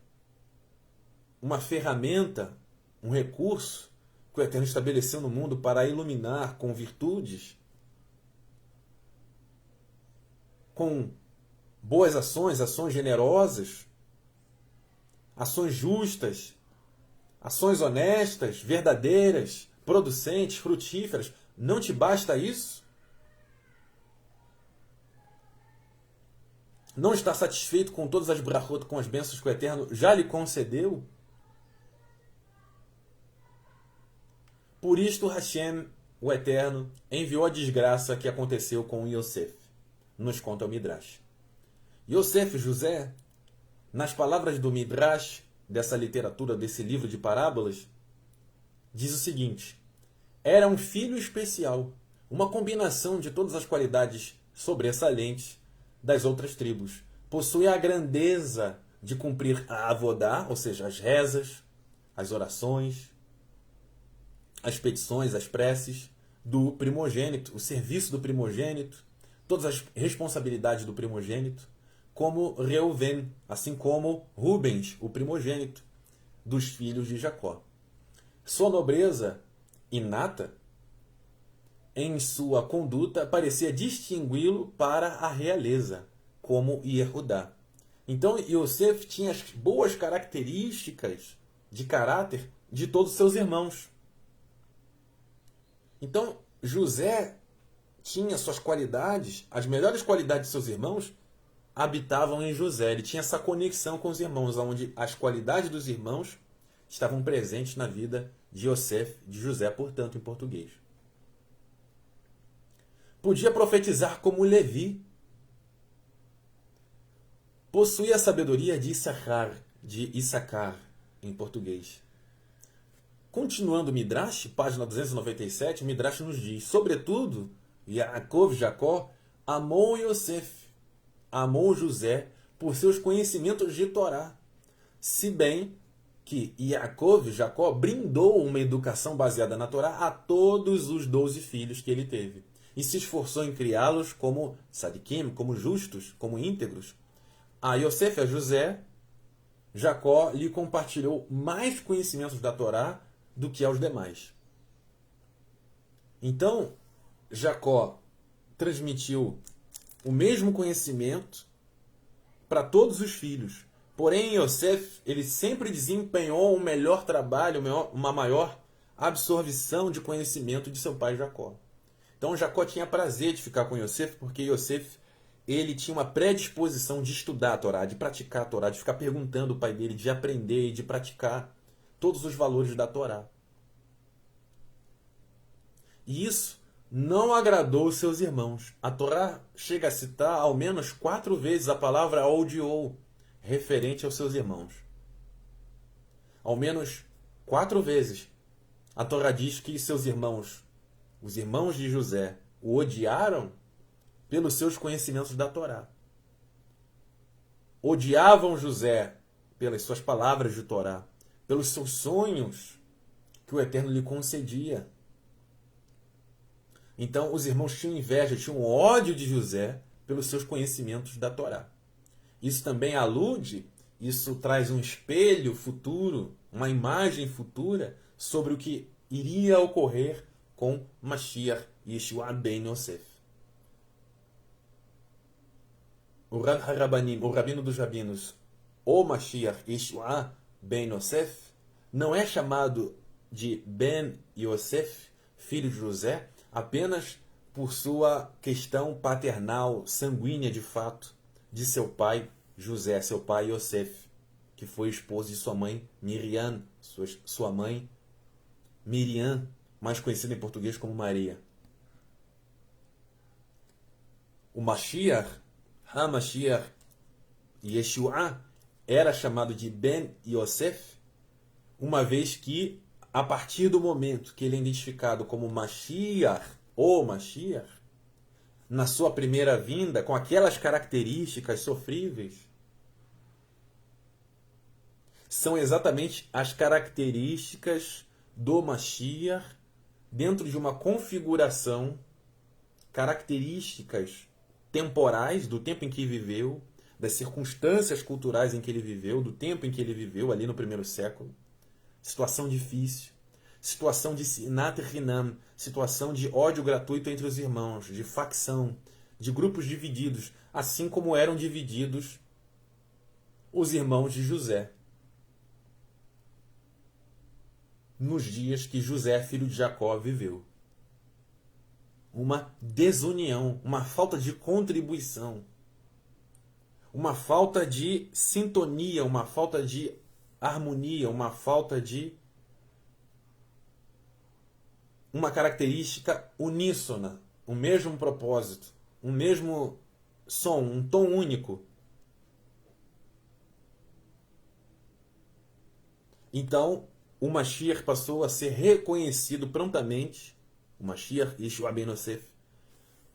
A: uma ferramenta, um recurso que o Eterno estabeleceu no mundo para iluminar com virtudes, com boas ações, ações generosas, ações justas, ações honestas, verdadeiras, producentes, frutíferas. Não te basta isso? Não está satisfeito com todas as brachot, com as bênçãos que o Eterno já lhe concedeu? Por isto Hashem, o Eterno, enviou a desgraça que aconteceu com Yosef. Nos conta o Midrash. Yosef, José, nas palavras do Midrash, dessa literatura, desse livro de parábolas, diz o seguinte: era um filho especial, uma combinação de todas as qualidades sobressalentes das outras tribos. Possuía a grandeza de cumprir a avodá, ou seja, as rezas, as orações, as petições, as preces do primogênito, o serviço do primogênito, todas as responsabilidades do primogênito, como Reuven, assim como Rubens, o primogênito dos filhos de Jacó. Sua nobreza inata em sua conduta parecia distingui-lo para a realeza, como Yehudá. Então Yosef tinha as boas características de caráter de todos os seus irmãos. Então José tinha suas qualidades, as melhores qualidades de seus irmãos habitavam em José. Ele tinha essa conexão com os irmãos, onde as qualidades dos irmãos estavam presentes na vida de Yosef, de José, portanto, em português. Podia profetizar como Levi. Possuía a sabedoria de Issacar, em português. Continuando o Midrash, página 297, o Midrash nos diz: sobretudo, Yaakov, Jacó, amou Yosef, amou José por seus conhecimentos de Torá, se bem que Yaakov, Jacó, brindou uma educação baseada na Torá a todos os 12 filhos que ele teve, e se esforçou em criá-los como sadikim, como justos, como íntegros. A Yosef, a José, Jacó lhe compartilhou mais conhecimentos da Torá do que aos demais. Então, Jacó transmitiu o mesmo conhecimento para todos os filhos. Porém, Yosef, ele sempre desempenhou um melhor trabalho, uma maior absorção de conhecimento de seu pai Jacó. Então, Jacó tinha prazer de ficar com Yosef, porque Yosef, ele tinha uma predisposição de estudar a Torá, de praticar a Torá, de ficar perguntando ao pai dele, de aprender e de praticar todos os valores da Torá. E isso não agradou os seus irmãos. A Torá chega a citar ao menos 4 vezes a palavra odiou, referente aos seus irmãos. Ao menos 4 vezes a Torá diz que seus irmãos, os irmãos de José, o odiaram pelos seus conhecimentos da Torá. Odiavam José pelas suas palavras de Torá, pelos seus sonhos que o Eterno lhe concedia. Então os irmãos tinham inveja, tinham ódio de José pelos seus conhecimentos da Torá. Isso também alude, isso traz um espelho futuro, uma imagem futura sobre o que iria ocorrer com Mashiach Yeshua ben Yosef. O Ran HaRabanim, o Rabino dos Rabinos, o Mashiach Yeshua ben Yosef, não é chamado de Ben Yosef, filho de José, apenas por sua questão paternal, sanguínea de fato, de seu pai José, seu pai Yosef, que foi esposo de sua mãe Miriam, sua mãe Miriam, mais conhecida em português como Maria. O Mashiach, HaMashiach Yeshua, era chamado de Ben Yosef, uma vez que, a partir do momento que ele é identificado como Mashiach, ou Mashiach, na sua primeira vinda, com aquelas características sofríveis, são exatamente as características do Mashiach dentro de uma configuração, características temporais do tempo em que viveu, das circunstâncias culturais em que ele viveu, do tempo em que ele viveu ali no primeiro século. Situação difícil, situação de sinat hinam, situação de ódio gratuito entre os irmãos, de facção, de grupos divididos, assim como eram divididos os irmãos de José. nos dias que José, filho de Jacó, viveu. Uma desunião, uma falta de contribuição, uma falta de sintonia, uma falta de harmonia, uma falta de uma característica uníssona, o mesmo propósito, um mesmo som, um tom único. Então, o Mashiach passou a ser reconhecido prontamente, o Mashiach Yeshua ben Yosef,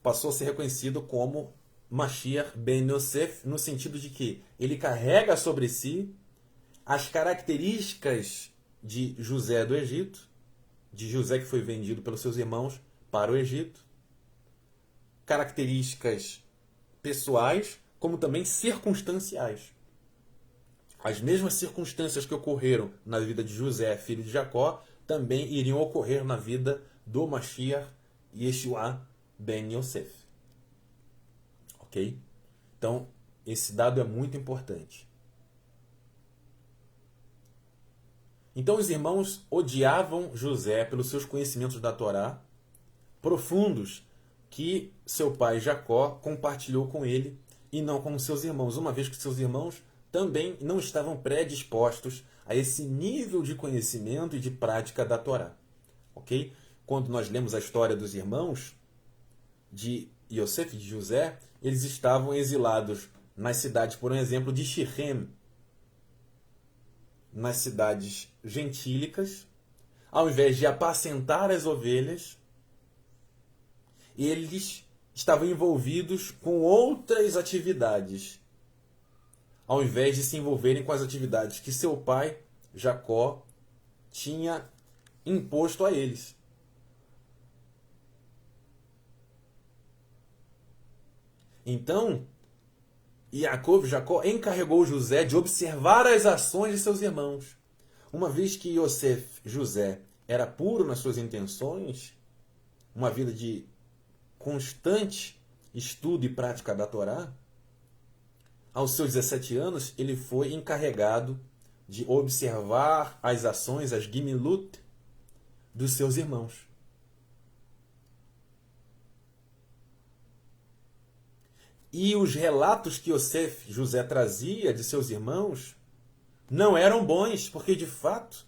A: passou a ser reconhecido como Mashiach ben Yosef, no sentido de que ele carrega sobre si as características de José do Egito, de José que foi vendido pelos seus irmãos para o Egito, características pessoais, como também circunstanciais. As mesmas circunstâncias que ocorreram na vida de José, filho de Jacó, também iriam ocorrer na vida do Mashiach Yeshua ben Yosef. Ok? Então, esse dado é muito importante. Então, os irmãos odiavam José pelos seus conhecimentos da Torá profundos que seu pai Jacó compartilhou com ele e não com seus irmãos, uma vez que seus irmãos também não estavam predispostos a esse nível de conhecimento e de prática da Torá. Ok? Quando nós lemos a história dos irmãos de Yosef, de José, eles estavam exilados nas cidades, por exemplo, de Shichem, nas cidades gentílicas, ao invés de apacentar as ovelhas, eles estavam envolvidos com outras atividades, ao invés de se envolverem com as atividades que seu pai, Jacó, tinha imposto a eles. Então, Jacó encarregou José de observar as ações de seus irmãos. Uma vez que José era puro nas suas intenções, uma vida de constante estudo e prática da Torá, aos seus 17 anos, ele foi encarregado de observar as ações, as gimilut, dos seus irmãos. E os relatos que José trazia de seus irmãos não eram bons, porque de fato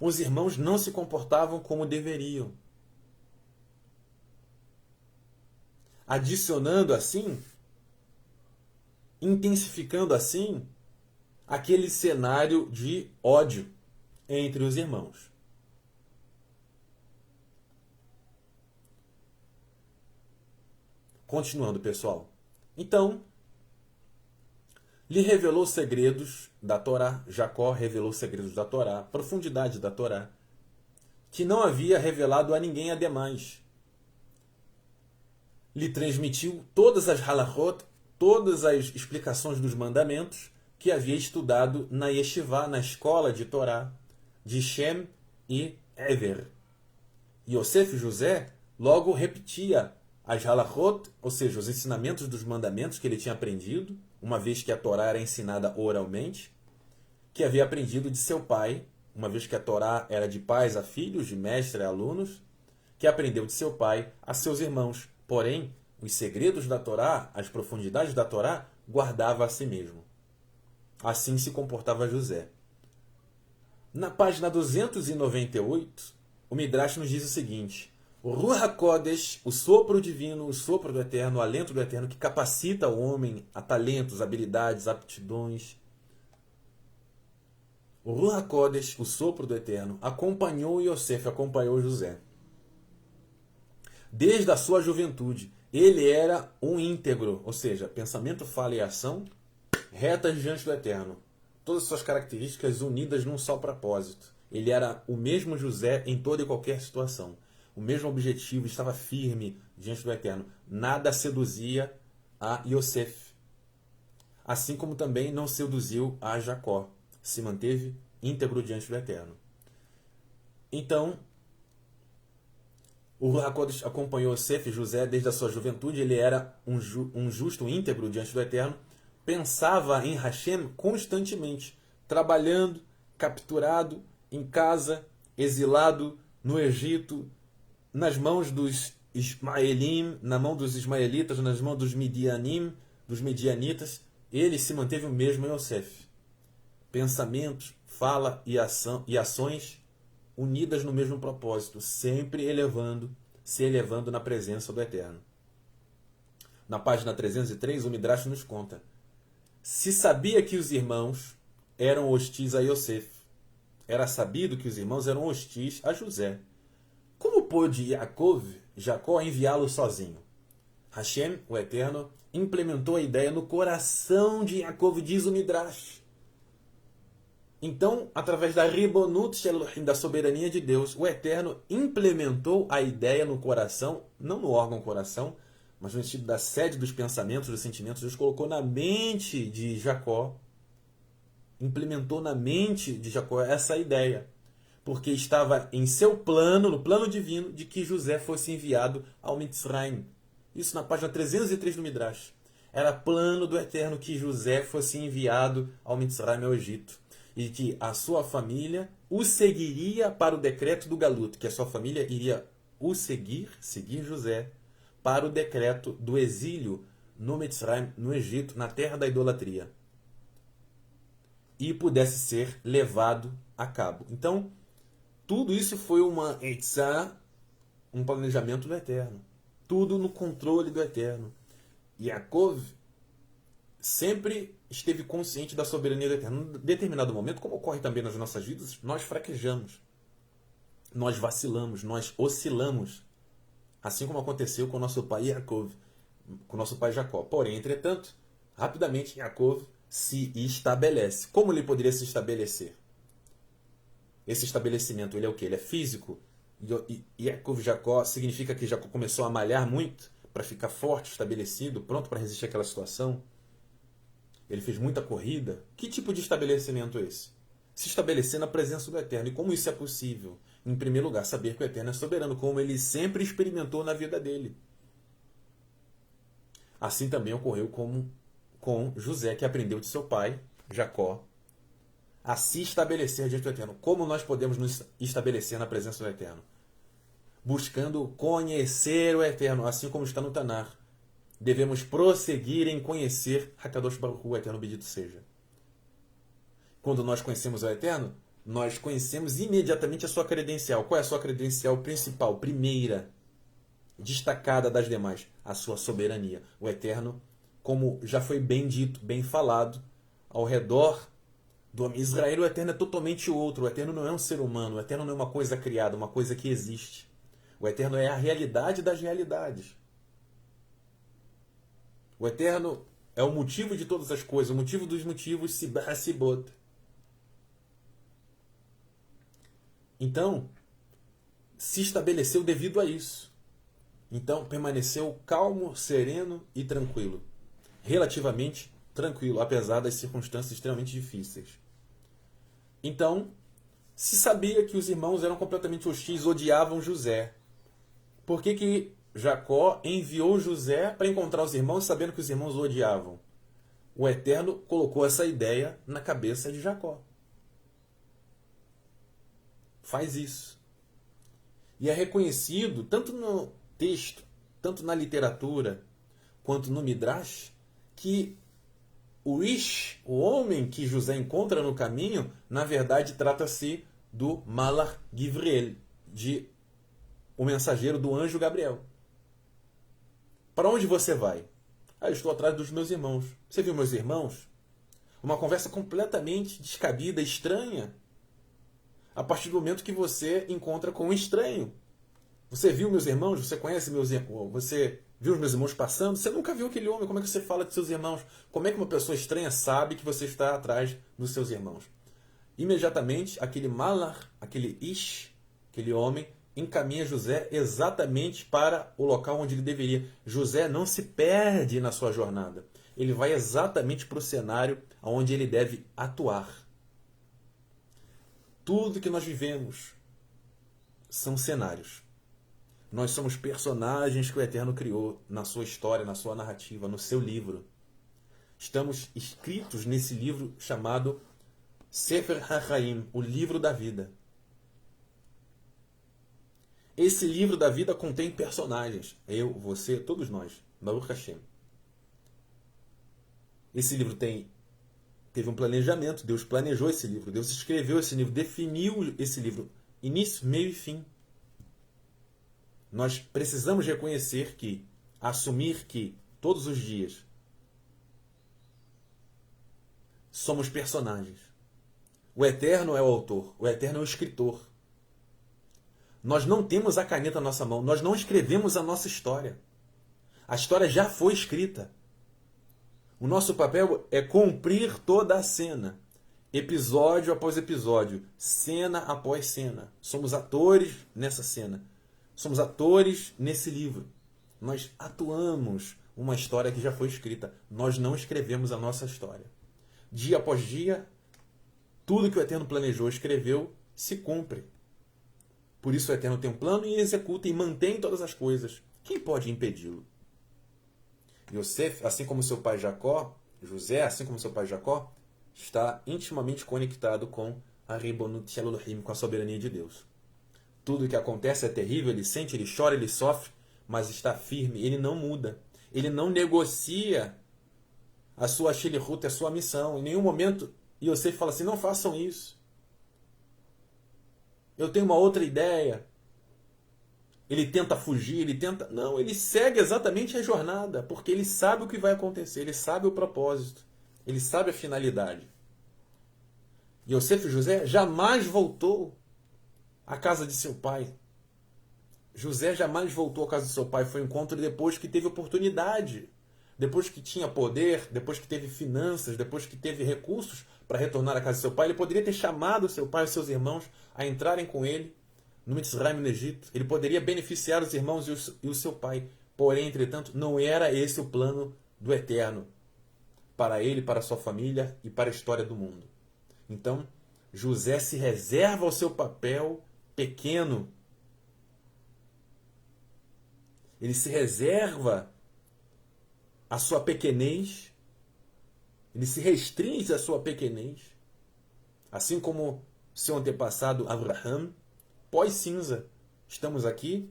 A: os irmãos não se comportavam como deveriam. Adicionando assim, intensificando assim, aquele cenário de ódio entre os irmãos. Continuando, pessoal. Então, lhe revelou segredos da Torá. Jacó revelou segredos da Torá, profundidade da Torá, que não havia revelado a ninguém ademais. Lhe transmitiu todas as halachot, todas as explicações dos mandamentos que havia estudado na Yeshivá, na escola de Torá, de Shem e Ever. Yosef José logo repetia as halachot, ou seja, os ensinamentos dos mandamentos que ele tinha aprendido, uma vez que a Torá era ensinada oralmente, que havia aprendido de seu pai, uma vez que a Torá era de pais a filhos, de mestre a alunos, que aprendeu de seu pai a seus irmãos. Porém, os segredos da Torá, as profundidades da Torá, guardava a si mesmo. Assim se comportava José. Na página 298, o Midrash nos diz o seguinte: o Ruach HaKodesh, o sopro divino, o sopro do Eterno, o alento do Eterno, que capacita o homem a talentos, habilidades, aptidões. O Ruach HaKodesh, o sopro do Eterno, acompanhou Yosef, acompanhou José. Desde a sua juventude, ele era um íntegro, ou seja, pensamento, fala e ação retas diante do Eterno. Todas as suas características unidas num só propósito. Ele era o mesmo José em toda e qualquer situação. O mesmo objetivo, estava firme diante do Eterno. Nada seduzia a Yosef. Assim como também não seduziu a Jacó. Se manteve íntegro diante do Eterno. Então, o Ruach HaKodesh acompanhou Yosef, José, desde a sua juventude. Ele era um justo íntegro diante do Eterno. Pensava em Hashem constantemente, trabalhando, capturado em casa, exilado no Egito, nas mãos dos Ismaelim, na mão dos ismaelitas, nas mãos dos Midianim, dos medianitas, ele se manteve o mesmo em Yosef. Pensamentos, fala e ações unidas no mesmo propósito, sempre se elevando na presença do Eterno. Na página 303, o Midrash nos conta: se sabia que os irmãos eram hostis a Yosef, era sabido que os irmãos eram hostis a José, como pôde Jacó, enviá-lo sozinho? Hashem, o Eterno, implementou a ideia no coração de Jacó, diz o Midrash. Então, através da Ribonut Elohim, da soberania de Deus, o Eterno implementou a ideia no coração, não no órgão coração, mas no sentido da sede dos pensamentos, dos sentimentos. Deus colocou na mente de Jacó, implementou na mente de Jacó essa ideia, porque estava em seu plano, no plano divino, de que José fosse enviado ao Mitzrayim. Isso na página 303 do Midrash. Era plano do Eterno que José fosse enviado ao Mitzrayim, ao Egito, e que a sua família o seguiria para o decreto do Galut, que a sua família iria o seguir José, para o decreto do exílio no Mitzrayim, no Egito, na terra da idolatria, e pudesse ser levado a cabo. Então, tudo isso foi uma etzá, um planejamento do Eterno. Tudo no controle do Eterno. Yaakov sempre esteve consciente da soberania do Eterno. Em determinado momento, como ocorre também nas nossas vidas, nós fraquejamos, nós vacilamos, nós oscilamos. Assim como aconteceu com o nosso pai Yaakov, com o nosso pai Jacó. Porém, entretanto, rapidamente Yaakov se estabelece. Como ele poderia se estabelecer? Esse estabelecimento, ele é o quê? Ele é físico. Yaakov, Jacó, significa que Jacó começou a malhar muito para ficar forte, estabelecido, pronto para resistir àquela situação. Ele fez muita corrida. Que tipo de estabelecimento é esse? Se estabelecer na presença do Eterno. E como isso é possível? Em primeiro lugar, saber que o Eterno é soberano, como ele sempre experimentou na vida dele. Assim também ocorreu com José, que aprendeu de seu pai, Jacó, a se estabelecer diante do Eterno. Como nós podemos nos estabelecer na presença do Eterno? Buscando conhecer o Eterno, assim como está no Tanar. Devemos prosseguir em conhecer Hakadosh Baruch Hu, o Eterno bendito seja. Quando nós conhecemos o Eterno, nós conhecemos imediatamente a sua credencial. Qual é a sua credencial principal, primeira, destacada das demais? A sua soberania. O Eterno, como já foi bem dito, bem falado, ao redor do homem Israel, o Eterno é totalmente outro. O Eterno não é um ser humano. O Eterno não é uma coisa criada, uma coisa que existe. O Eterno é a realidade das realidades. O Eterno é o motivo de todas as coisas, o motivo dos motivos, Sibah Sibot. Então, se estabeleceu devido a isso. Então, permaneceu calmo, sereno e tranquilo. Relativamente tranquilo, apesar das circunstâncias extremamente difíceis. Então, se sabia que os irmãos eram completamente hostis, odiavam José. Por que Jacó enviou José para encontrar os irmãos, sabendo que os irmãos o odiavam? O Eterno colocou essa ideia na cabeça de Jacó. Faz isso. E é reconhecido, tanto no texto, tanto na literatura, quanto no Midrash, que o Ish, o homem que José encontra no caminho, na verdade trata-se do Malach Givriel, o mensageiro do anjo Gabriel. Para onde você vai? Eu estou atrás dos meus irmãos. Você viu meus irmãos? Uma conversa completamente descabida, estranha. A partir do momento que você encontra com um estranho. Você viu meus irmãos? Você conhece meus irmãos? Você viu os meus irmãos passando? Você nunca viu aquele homem. Como é que você fala de seus irmãos? Como é que uma pessoa estranha sabe que você está atrás dos seus irmãos? Imediatamente, aquele Malach, aquele Ish, aquele homem, encaminha José exatamente para o local onde ele deveria. José não se perde na sua jornada. Ele vai exatamente para o cenário onde ele deve atuar. Tudo que nós vivemos são cenários. Nós somos personagens que o Eterno criou na sua história, na sua narrativa, no seu livro. Estamos escritos nesse livro chamado Sefer HaChaim, o livro da vida. Esse livro da vida contém personagens. Eu, você, todos nós. Baruch Hashem. Esse livro teve um planejamento. Deus planejou esse livro. Deus escreveu esse livro. Definiu esse livro. Início, meio e fim. Nós precisamos reconhecer assumir que, todos os dias, somos personagens. O Eterno é o autor. O Eterno é o escritor. Nós não temos a caneta na nossa mão. Nós não escrevemos a nossa história. A história já foi escrita. O nosso papel é cumprir toda a cena. Episódio após episódio. Cena após cena. Somos atores nessa cena. Somos atores nesse livro. Nós atuamos uma história que já foi escrita. Nós não escrevemos a nossa história. Dia após dia, tudo que o Eterno planejou, escreveu, se cumpre. Por isso o Eterno tem um plano e executa e mantém todas as coisas. Quem pode impedi-lo? Yosef, assim como seu pai Jacó, José, assim como seu pai Jacó, está intimamente conectado com a Ribonut Elohim, com a soberania de Deus. Tudo o que acontece é terrível, ele sente, ele chora, ele sofre, mas está firme, ele não muda. Ele não negocia a sua shlichut, a sua missão. Em nenhum momento Yosef fala assim, não façam isso. Eu tenho uma outra ideia. Ele tenta fugir, ele tenta... Não, ele segue exatamente a jornada, porque ele sabe o que vai acontecer, ele sabe o propósito, ele sabe a finalidade. Yosef, José, jamais voltou à casa de seu pai. José jamais voltou à casa de seu pai, foi um encontro depois que teve oportunidade, depois que tinha poder, depois que teve finanças, depois que teve recursos para retornar à casa de seu pai. Ele poderia ter chamado seu pai e seus irmãos a entrarem com ele no Mitzrayim, no Egito. Ele poderia beneficiar os irmãos e o seu pai. Porém, entretanto, não era esse o plano do Eterno para ele, para a sua família e para a história do mundo. Então, José se reserva ao seu papel pequeno. Ele se reserva a sua pequenez. Ele se restringe à sua pequenez. Assim como seu antepassado Abraham, pós-cinza, estamos aqui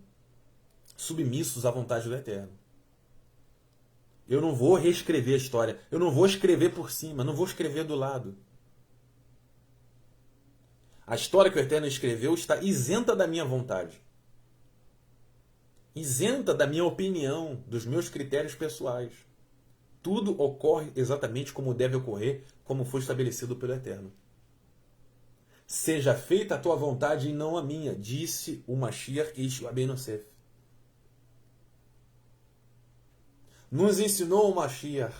A: submissos à vontade do Eterno. Eu não vou reescrever a história. Eu não vou escrever por cima. Não vou escrever do lado. A história que o Eterno escreveu está isenta da minha vontade. Isenta da minha opinião, dos meus critérios pessoais. Tudo ocorre exatamente como deve ocorrer, como foi estabelecido pelo Eterno. Seja feita a tua vontade e não a minha, disse o Mashiach Yeshua ben Yosef. Nos ensinou o Mashiach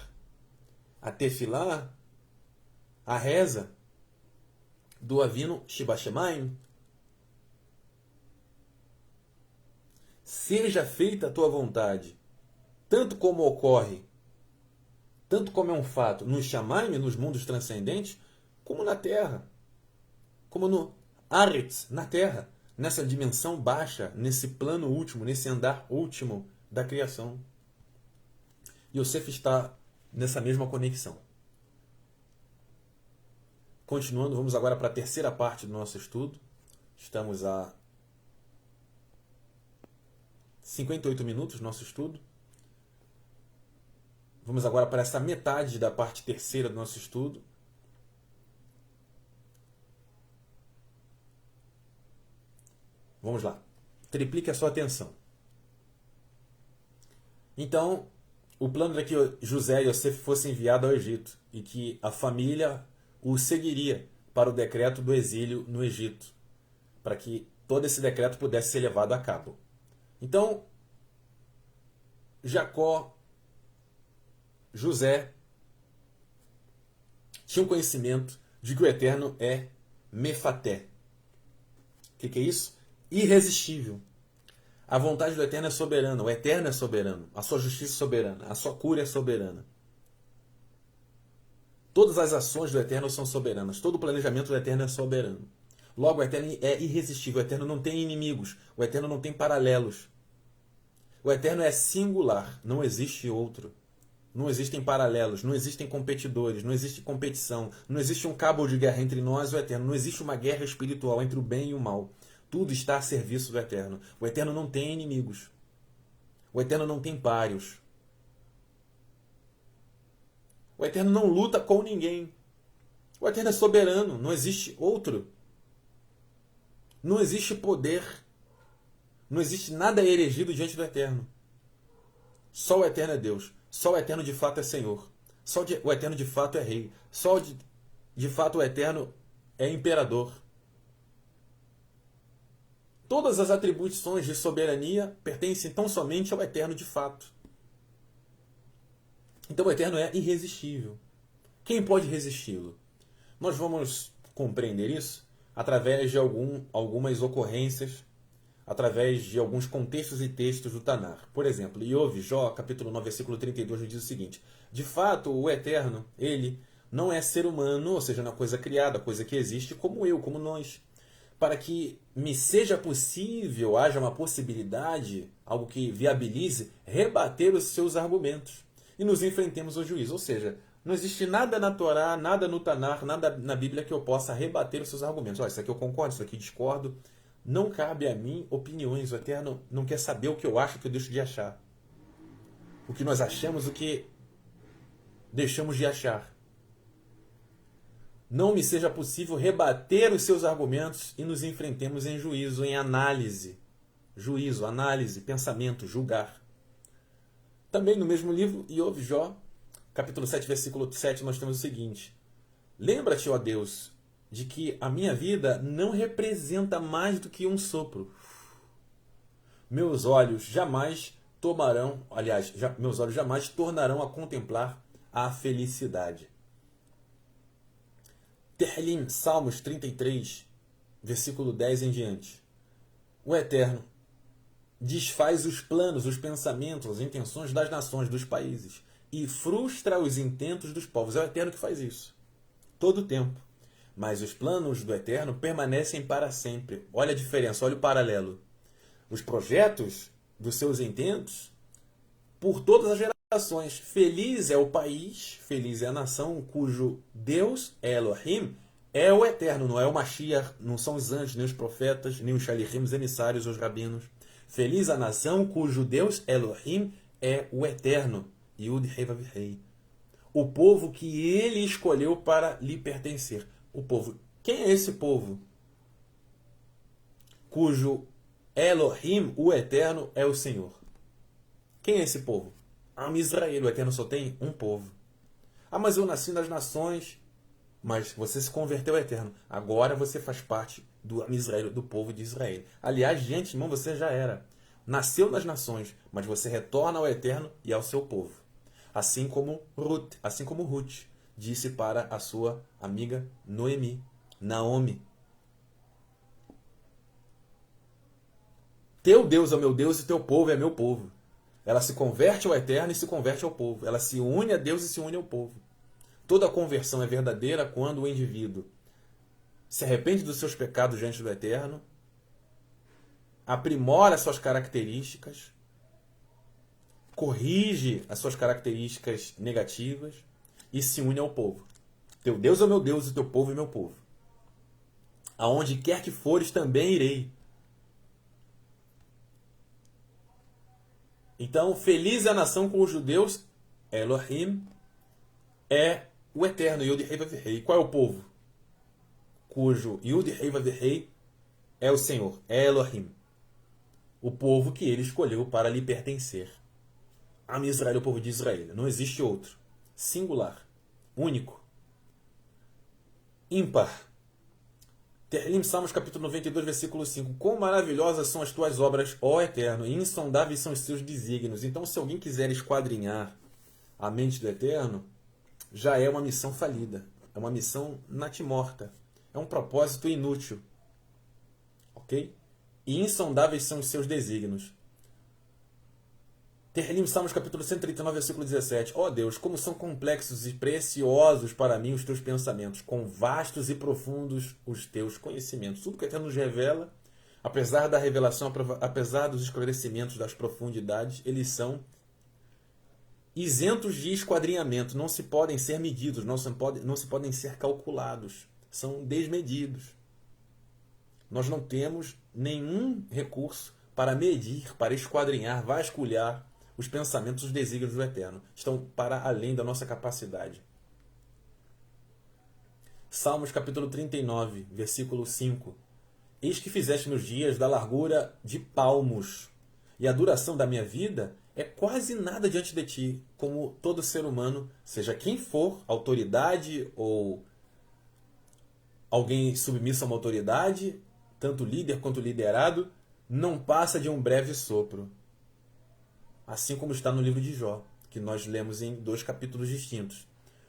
A: a tefilá, a reza do Avinu Sheba Shemaim. Seja feita a tua vontade, tanto como ocorre, tanto como é um fato nos Shamaim, nos mundos transcendentes, como na Terra, como no Aretz, na Terra, nessa dimensão baixa, nesse plano último, nesse andar último da criação. Yosef está nessa mesma conexão. Continuando, vamos agora para a terceira parte do nosso estudo. Estamos a 58 minutos do nosso estudo. Vamos agora para essa metade da parte terceira do nosso estudo. Vamos lá. Triplique a sua atenção. Então, o plano era que José e Yosef fossem enviados ao Egito e que a família o seguiria para o decreto do exílio no Egito, para que todo esse decreto pudesse ser levado a cabo. Então, Jacó, José, tinham conhecimento de que o Eterno é Mefaté. O que é isso? Irresistível. A vontade do Eterno é soberana, o Eterno é soberano, a sua justiça é soberana, a sua cura é soberana. Todas as ações do Eterno são soberanas, todo o planejamento do Eterno é soberano. Logo, o Eterno é irresistível, o Eterno não tem inimigos, o Eterno não tem paralelos. O Eterno é singular, não existe outro. Não existem paralelos, não existem competidores, não existe competição, não existe um cabo de guerra entre nós e o Eterno, não existe uma guerra espiritual entre o bem e o mal. Tudo está a serviço do Eterno. O Eterno não tem inimigos. O Eterno não tem páreos. O Eterno não luta com ninguém. O Eterno é soberano. Não existe outro. Não existe poder. Não existe nada erigido diante do Eterno. Só o Eterno é Deus. Só o Eterno de fato é Senhor. Só o Eterno de fato é Rei. Só de fato o Eterno é Imperador. Todas as atribuições de soberania pertencem tão somente ao Eterno de fato. Então o Eterno é irresistível. Quem pode resisti-lo? Nós vamos compreender isso através de algumas ocorrências, através de alguns contextos e textos do Tanar. Por exemplo, Iov, Jó, capítulo 9, versículo 32, nos diz o seguinte: de fato, o Eterno, ele não é ser humano, ou seja, não é coisa criada, coisa que existe, como eu, como nós. Para que me seja possível, haja uma possibilidade, algo que viabilize, rebater os seus argumentos e nos enfrentemos ao juízo. Ou seja, não existe nada na Torá, nada no Tanar, nada na Bíblia que eu possa rebater os seus argumentos. Olha, isso aqui eu concordo, isso aqui discordo. Não cabe a mim opiniões. O Eterno não quer saber o que eu acho, o que eu deixo de achar. O que nós achamos, o que deixamos de achar. Não me seja possível rebater os seus argumentos e nos enfrentemos em juízo, em análise. Juízo, análise, pensamento, julgar. Também no mesmo livro, Iov, Jó, capítulo 7, versículo 7, nós temos o seguinte: lembra-te, ó Deus, de que a minha vida não representa mais do que um sopro. Meus olhos jamais meus olhos jamais tornarão a contemplar a felicidade. Tehillim, Salmos 33, versículo 10 em diante. O Eterno desfaz os planos, os pensamentos, as intenções das nações, dos países, e frustra os intentos dos povos. É o Eterno que faz isso, todo o tempo. Mas os planos do Eterno permanecem para sempre. Olha a diferença, olha o paralelo. Os projetos dos seus intentos, por todas as gerações. Feliz é o país, feliz é a nação cujo Deus é Elohim, é o Eterno, não é o Mashiach, não são os anjos, nem os profetas, nem os Shalichim, os emissários, os rabinos. Feliz a nação cujo Deus Elohim é o Eterno, Yud Hei Vav Hei. O povo que ele escolheu para lhe pertencer. O povo. Quem é esse povo? Cujo Elohim, o Eterno, é o Senhor. Quem é esse povo? Am Israel, o Eterno só tem um povo. Ah, mas eu nasci nas nações. Mas você se converteu ao Eterno. Agora você faz parte do Am Israel, do povo de Israel. Aliás, de antemão você já era. Nasceu nas nações, mas você retorna ao Eterno e ao seu povo. Assim como Ruth disse para a sua amiga Noemi, Naomi: teu Deus é o meu Deus e teu povo é meu povo. Ela se converte ao Eterno e se converte ao povo. Ela se une a Deus e se une ao povo. Toda conversão é verdadeira quando o indivíduo se arrepende dos seus pecados diante do Eterno, aprimora suas características, corrige as suas características negativas e se une ao povo. Teu Deus é o meu Deus e teu povo é meu povo. Aonde quer que fores, também irei. Então, feliz é a nação cujo Deus, Elohim, é o Eterno, Yud Hei Vav Hei. Qual é o povo? Cujo Yud Hei Vav Hei é o Senhor, é Elohim. O povo que ele escolheu para lhe pertencer. Am Israel é o povo de Israel. Não existe outro. Singular. Único. Ímpar. Tehillim, Salmos capítulo 92, versículo 5. Quão maravilhosas são as tuas obras, ó Eterno, e insondáveis são os teus desígnios. Então, se alguém quiser esquadrinhar a mente do Eterno, já é uma missão falida. É uma missão natimorta. É um propósito inútil. Ok? E insondáveis são os seus desígnios. Tehillim, Salmos capítulo 139, versículo 17. Ó Deus, como são complexos e preciosos para mim os teus pensamentos, quão vastos e profundos os teus conhecimentos. Tudo que o Eterno nos revela, apesar da revelação, apesar dos esclarecimentos das profundidades, eles são isentos de esquadrinhamento, não se podem ser medidos, não se podem ser calculados, são desmedidos. Nós não temos nenhum recurso para medir, para esquadrinhar, vasculhar os pensamentos, os desígnios do Eterno. Estão para além da nossa capacidade. Salmos capítulo 39, versículo 5. Eis que fizeste meus dias da largura de palmos, e a duração da minha vida é quase nada diante de ti, como todo ser humano, seja quem for, autoridade ou alguém submisso a uma autoridade, tanto líder quanto liderado, não passa de um breve sopro. Assim como está no livro de Jó, que nós lemos em 2 capítulos distintos.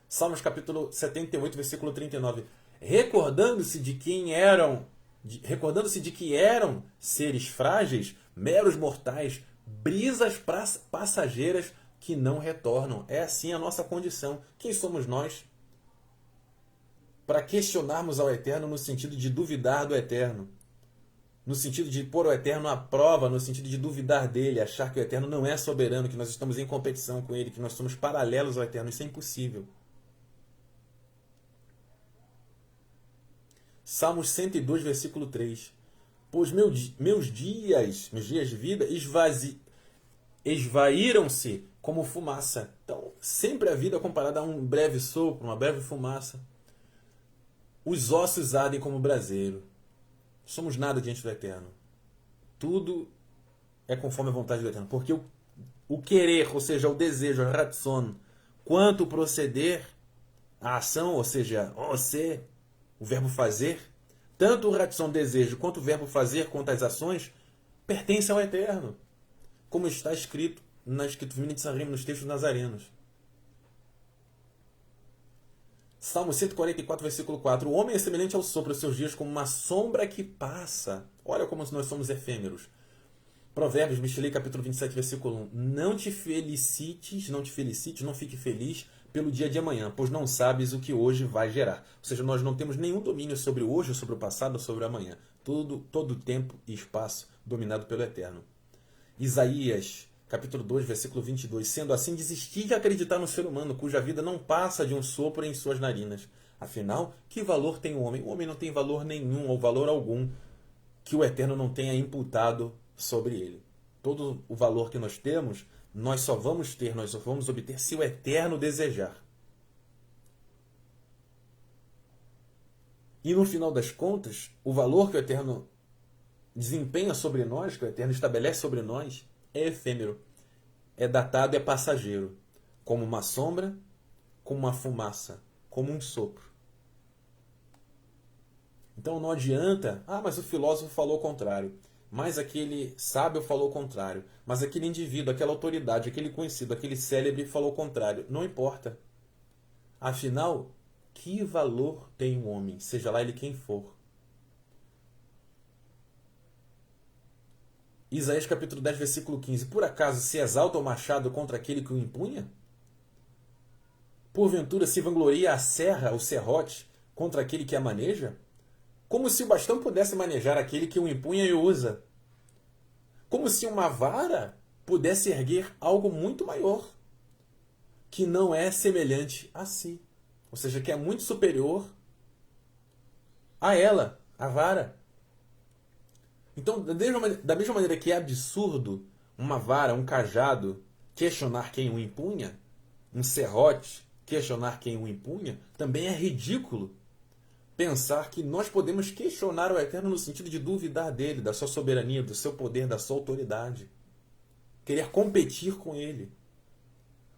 A: Salmos capítulo 78, versículo 39. Recordando-se de que eram seres frágeis, meros mortais, brisas passageiras que não retornam. É assim a nossa condição. Quem somos nós para questionarmos ao Eterno no sentido de duvidar do Eterno? No sentido de pôr o Eterno à prova, no sentido de duvidar dele, achar que o Eterno não é soberano, que nós estamos em competição com ele, que nós somos paralelos ao Eterno. Isso é impossível. Salmos 102, versículo 3. Pois meus dias de vida esvaíram-se como fumaça. Então, sempre a vida é comparada a um breve sopro, uma breve fumaça. Os ossos ardem como braseiro. Somos nada diante do Eterno. Tudo é conforme a vontade do Eterno. Porque o querer, ou seja, o desejo, a ratson, quanto o proceder, a ação, ou seja, o ser, o verbo fazer, tanto o ratson, desejo, quanto o verbo fazer, quanto as ações, pertencem ao Eterno. Como está escrito na Escritura de Sanrim, nos textos nazarenos. Salmo 144, versículo 4. O homem é semelhante ao sopro dos seus dias, como uma sombra que passa. Olha como nós somos efêmeros. Provérbios, Michelei, capítulo 27, versículo 1. Não fique feliz pelo dia de amanhã, pois não sabes o que hoje vai gerar. Ou seja, nós não temos nenhum domínio sobre o hoje, sobre o passado, sobre o amanhã. Todo tempo e espaço dominado pelo Eterno. Isaías, capítulo 2, versículo 22. Sendo assim, desisti de acreditar no ser humano, cuja vida não passa de um sopro em suas narinas. Afinal, que valor tem o homem? O homem não tem valor nenhum, ou valor algum, que o Eterno não tenha imputado sobre ele. Todo o valor que nós temos, nós só vamos obter se o Eterno desejar. E no final das contas, o valor que o Eterno desempenha sobre nós, que o Eterno estabelece sobre nós, é efêmero, é datado e é passageiro, como uma sombra, como uma fumaça, como um sopro. Então não adianta, mas o filósofo falou o contrário, mas aquele sábio falou o contrário, mas aquele indivíduo, aquela autoridade, aquele conhecido, aquele célebre falou o contrário. Não importa. Afinal, que valor tem um homem, seja lá ele quem for? Isaías capítulo 10, versículo 15. Por acaso se exalta o machado contra aquele que o empunha? Porventura se vangloria a serra, o serrote, contra aquele que a maneja? Como se o bastão pudesse manejar aquele que o empunha e o usa. Como se uma vara pudesse erguer algo muito maior, que não é semelhante a si. Ou seja, que é muito superior a ela, a vara. Então, da mesma maneira que é absurdo uma vara, um cajado, questionar quem o empunha, um serrote questionar quem o empunha, também é ridículo pensar que nós podemos questionar o Eterno no sentido de duvidar dele, da sua soberania, do seu poder, da sua autoridade. Querer competir com ele.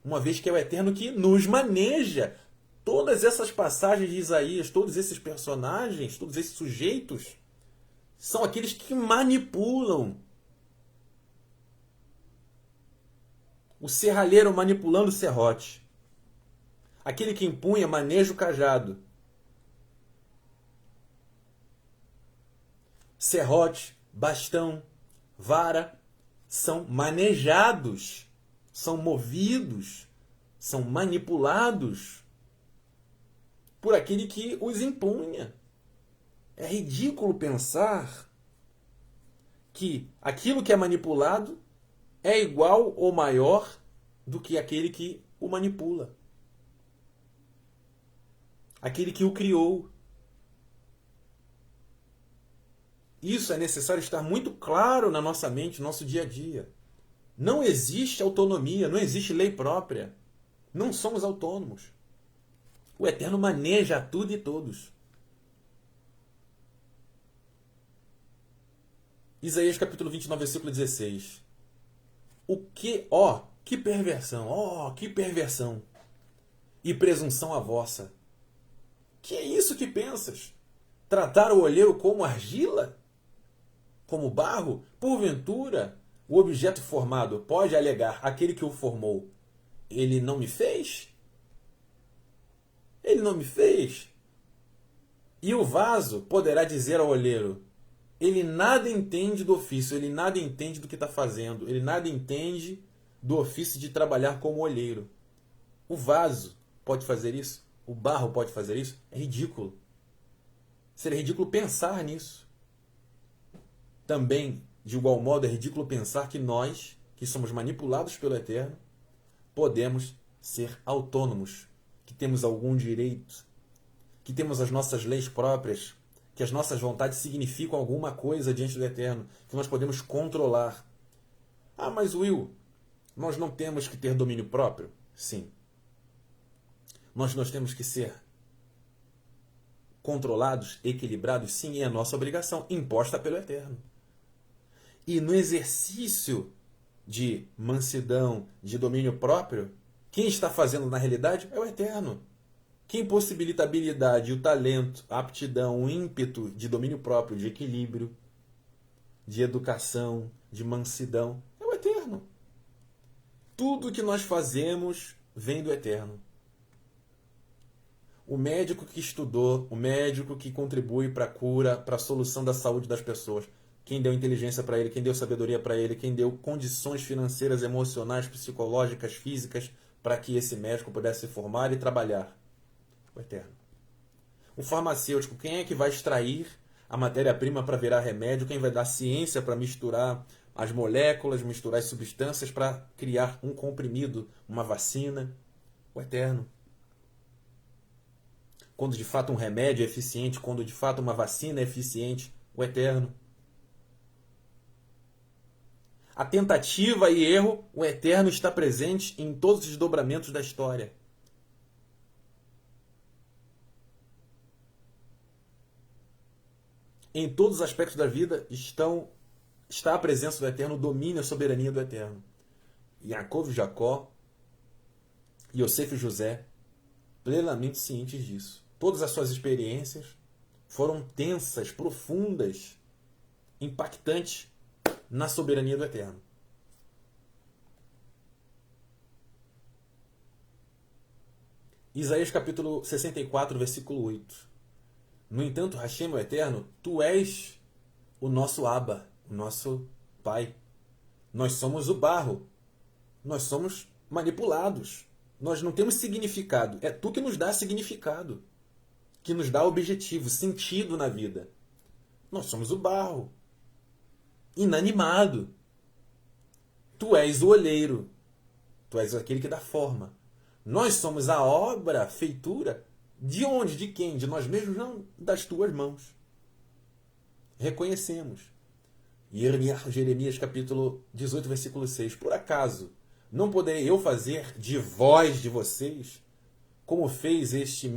A: Uma vez que é o Eterno que nos maneja. Todas essas passagens de Isaías, todos esses personagens, todos esses sujeitos, são aqueles que manipulam. O serralheiro manipulando o serrote. Aquele que empunha, maneja o cajado. Serrote, bastão, vara são manejados, são movidos, são manipulados por aquele que os impunha. É ridículo pensar que aquilo que é manipulado é igual ou maior do que aquele que o manipula. Aquele que o criou. Isso é necessário estar muito claro na nossa mente, no nosso dia a dia. Não existe autonomia, não existe lei própria. Não somos autônomos. O Eterno maneja tudo e todos. Isaías capítulo 29, versículo 16. Que perversão, que perversão e presunção a vossa. Que é isso que pensas? Tratar o olheiro como argila? Como barro? Porventura, o objeto formado pode alegar aquele que o formou: ele não me fez? Ele não me fez? E o vaso poderá dizer ao olheiro: ele nada entende do ofício, ele nada entende do que está fazendo, ele nada entende do ofício de trabalhar como olheiro. O vaso pode fazer isso? O barro pode fazer isso? É ridículo. Seria ridículo pensar nisso. Também, de igual modo, é ridículo pensar que nós, que somos manipulados pelo Eterno, podemos ser autônomos, que temos algum direito, que temos as nossas leis próprias, que as nossas vontades significam alguma coisa diante do Eterno, que nós podemos controlar. Ah, mas Will, nós não temos que ter domínio próprio? Sim. Nós temos que ser controlados, equilibrados? Sim, é a nossa obrigação, imposta pelo Eterno. E no exercício de mansidão, de domínio próprio, quem está fazendo na realidade é o Eterno. Quem possibilita a habilidade, o talento, a aptidão, o ímpeto de domínio próprio, de equilíbrio, de educação, de mansidão, é o Eterno. Tudo que nós fazemos vem do Eterno. O médico que estudou, o médico que contribui para a cura, para a solução da saúde das pessoas, quem deu inteligência para ele, quem deu sabedoria para ele, quem deu condições financeiras, emocionais, psicológicas, físicas, para que esse médico pudesse se formar e trabalhar. O Eterno. O farmacêutico, quem é que vai extrair a matéria-prima para virar remédio? Quem vai dar ciência para misturar as moléculas, misturar as substâncias para criar um comprimido, uma vacina? O Eterno. Quando de fato um remédio é eficiente, quando de fato uma vacina é eficiente, o Eterno. A tentativa e erro, o Eterno está presente em todos os desdobramentos da história. Em todos os aspectos da vida está a presença do Eterno, o domínio, a soberania do Eterno. Yaakov e Jacó, Yosef e José, plenamente cientes disso. Todas as suas experiências foram tensas, profundas, impactantes na soberania do Eterno. Isaías capítulo 64, versículo 8. No entanto, Hashem, o Eterno, tu és o nosso Abba, o nosso Pai. Nós somos o barro. Nós somos manipulados. Nós não temos significado. É tu que nos dá significado, que nos dá objetivo, sentido na vida. Nós somos o barro, inanimado. Tu és o olheiro. Tu és aquele que dá forma. Nós somos a obra, a feitura. De onde? De quem? De nós mesmos? Não, das tuas mãos. Reconhecemos. Jeremias capítulo 18, versículo 6. Por acaso não poderei eu fazer de vós, de vocês, como fez esse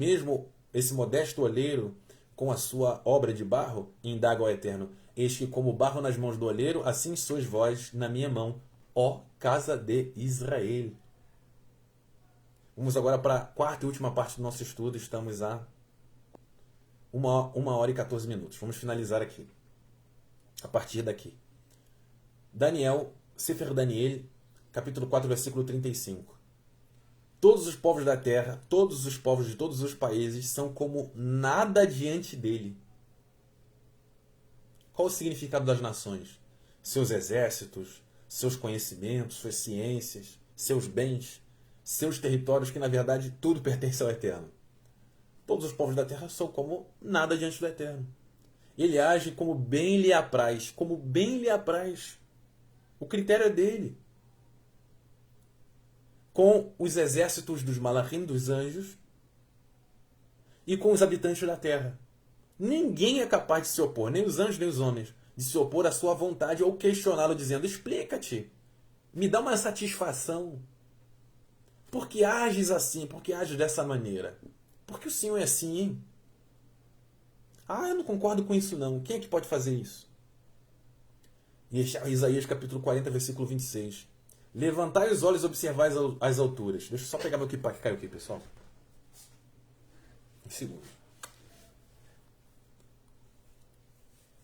A: modesto olheiro com a sua obra de barro? Indaga ao Eterno. Eis que como barro nas mãos do olheiro, assim sois vós na minha mão, ó casa de Israel. Vamos agora para a quarta e última parte do nosso estudo. Estamos a 1 hora e 14 minutos. Vamos finalizar aqui. A partir daqui. Daniel, Sefer Daniel, capítulo 4, versículo 35. Todos os povos da terra, todos os povos de todos os países são como nada diante dele. Qual o significado das nações? Seus exércitos, seus conhecimentos, suas ciências, seus bens, seus territórios, que na verdade tudo pertence ao Eterno. Todos os povos da terra são como nada diante do Eterno. Ele age como bem lhe apraz, como bem lhe apraz. O critério é dele. Com os exércitos dos malachim, dos anjos, e com os habitantes da terra. Ninguém é capaz de se opor, nem os anjos nem os homens, de se opor à sua vontade ou questioná-lo dizendo: explica-te, me dá uma satisfação. Por que ages assim? Por que ages dessa maneira? Por que o Senhor é assim, hein? Ah, eu não concordo com isso não. Quem é que pode fazer isso? Isaías capítulo 40, versículo 26. Levantai os olhos e observai as alturas. Deixa eu só pegar meu que caiu aqui, pessoal. Um segundo.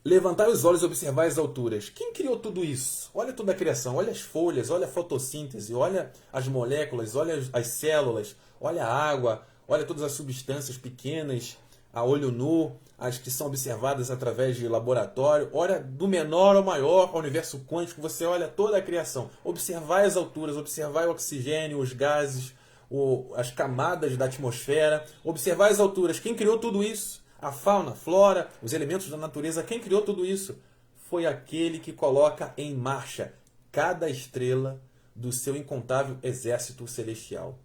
A: Levantai os olhos e observai as alturas. Quem criou tudo isso? Olha toda a criação. Olha as folhas, olha a fotossíntese, olha as moléculas, olha as células, olha a água, olha todas as substâncias pequenas, a olho nu, as que são observadas através de laboratório. Olha do menor ao maior, ao universo quântico. Você olha toda a criação. Observai as alturas, observai o oxigênio, os gases, as camadas da atmosfera. Observai as alturas. Quem criou tudo isso? A fauna, a flora, os elementos da natureza. Quem criou tudo isso? Foi aquele que coloca em marcha cada estrela do seu incontável exército celestial.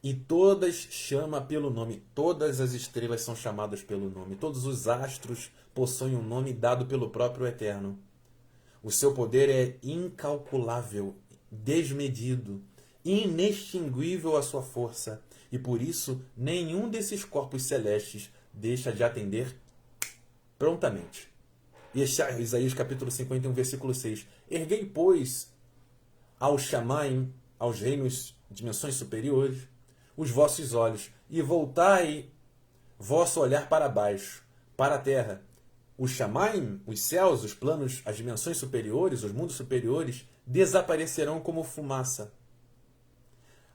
A: E todas chama pelo nome. Todas as estrelas são chamadas pelo nome. Todos os astros possuem um nome dado pelo próprio Eterno. O seu poder é incalculável, desmedido, inextinguível a sua força. E por isso, nenhum desses corpos celestes deixa de atender prontamente. Isaías capítulo 51, versículo 6. Erguei, pois, ao Shamaim, aos reinos, dimensões superiores, os vossos olhos, e voltai vosso olhar para baixo, para a terra. Os Shamaim, os céus, os planos, as dimensões superiores, os mundos superiores, desaparecerão como fumaça.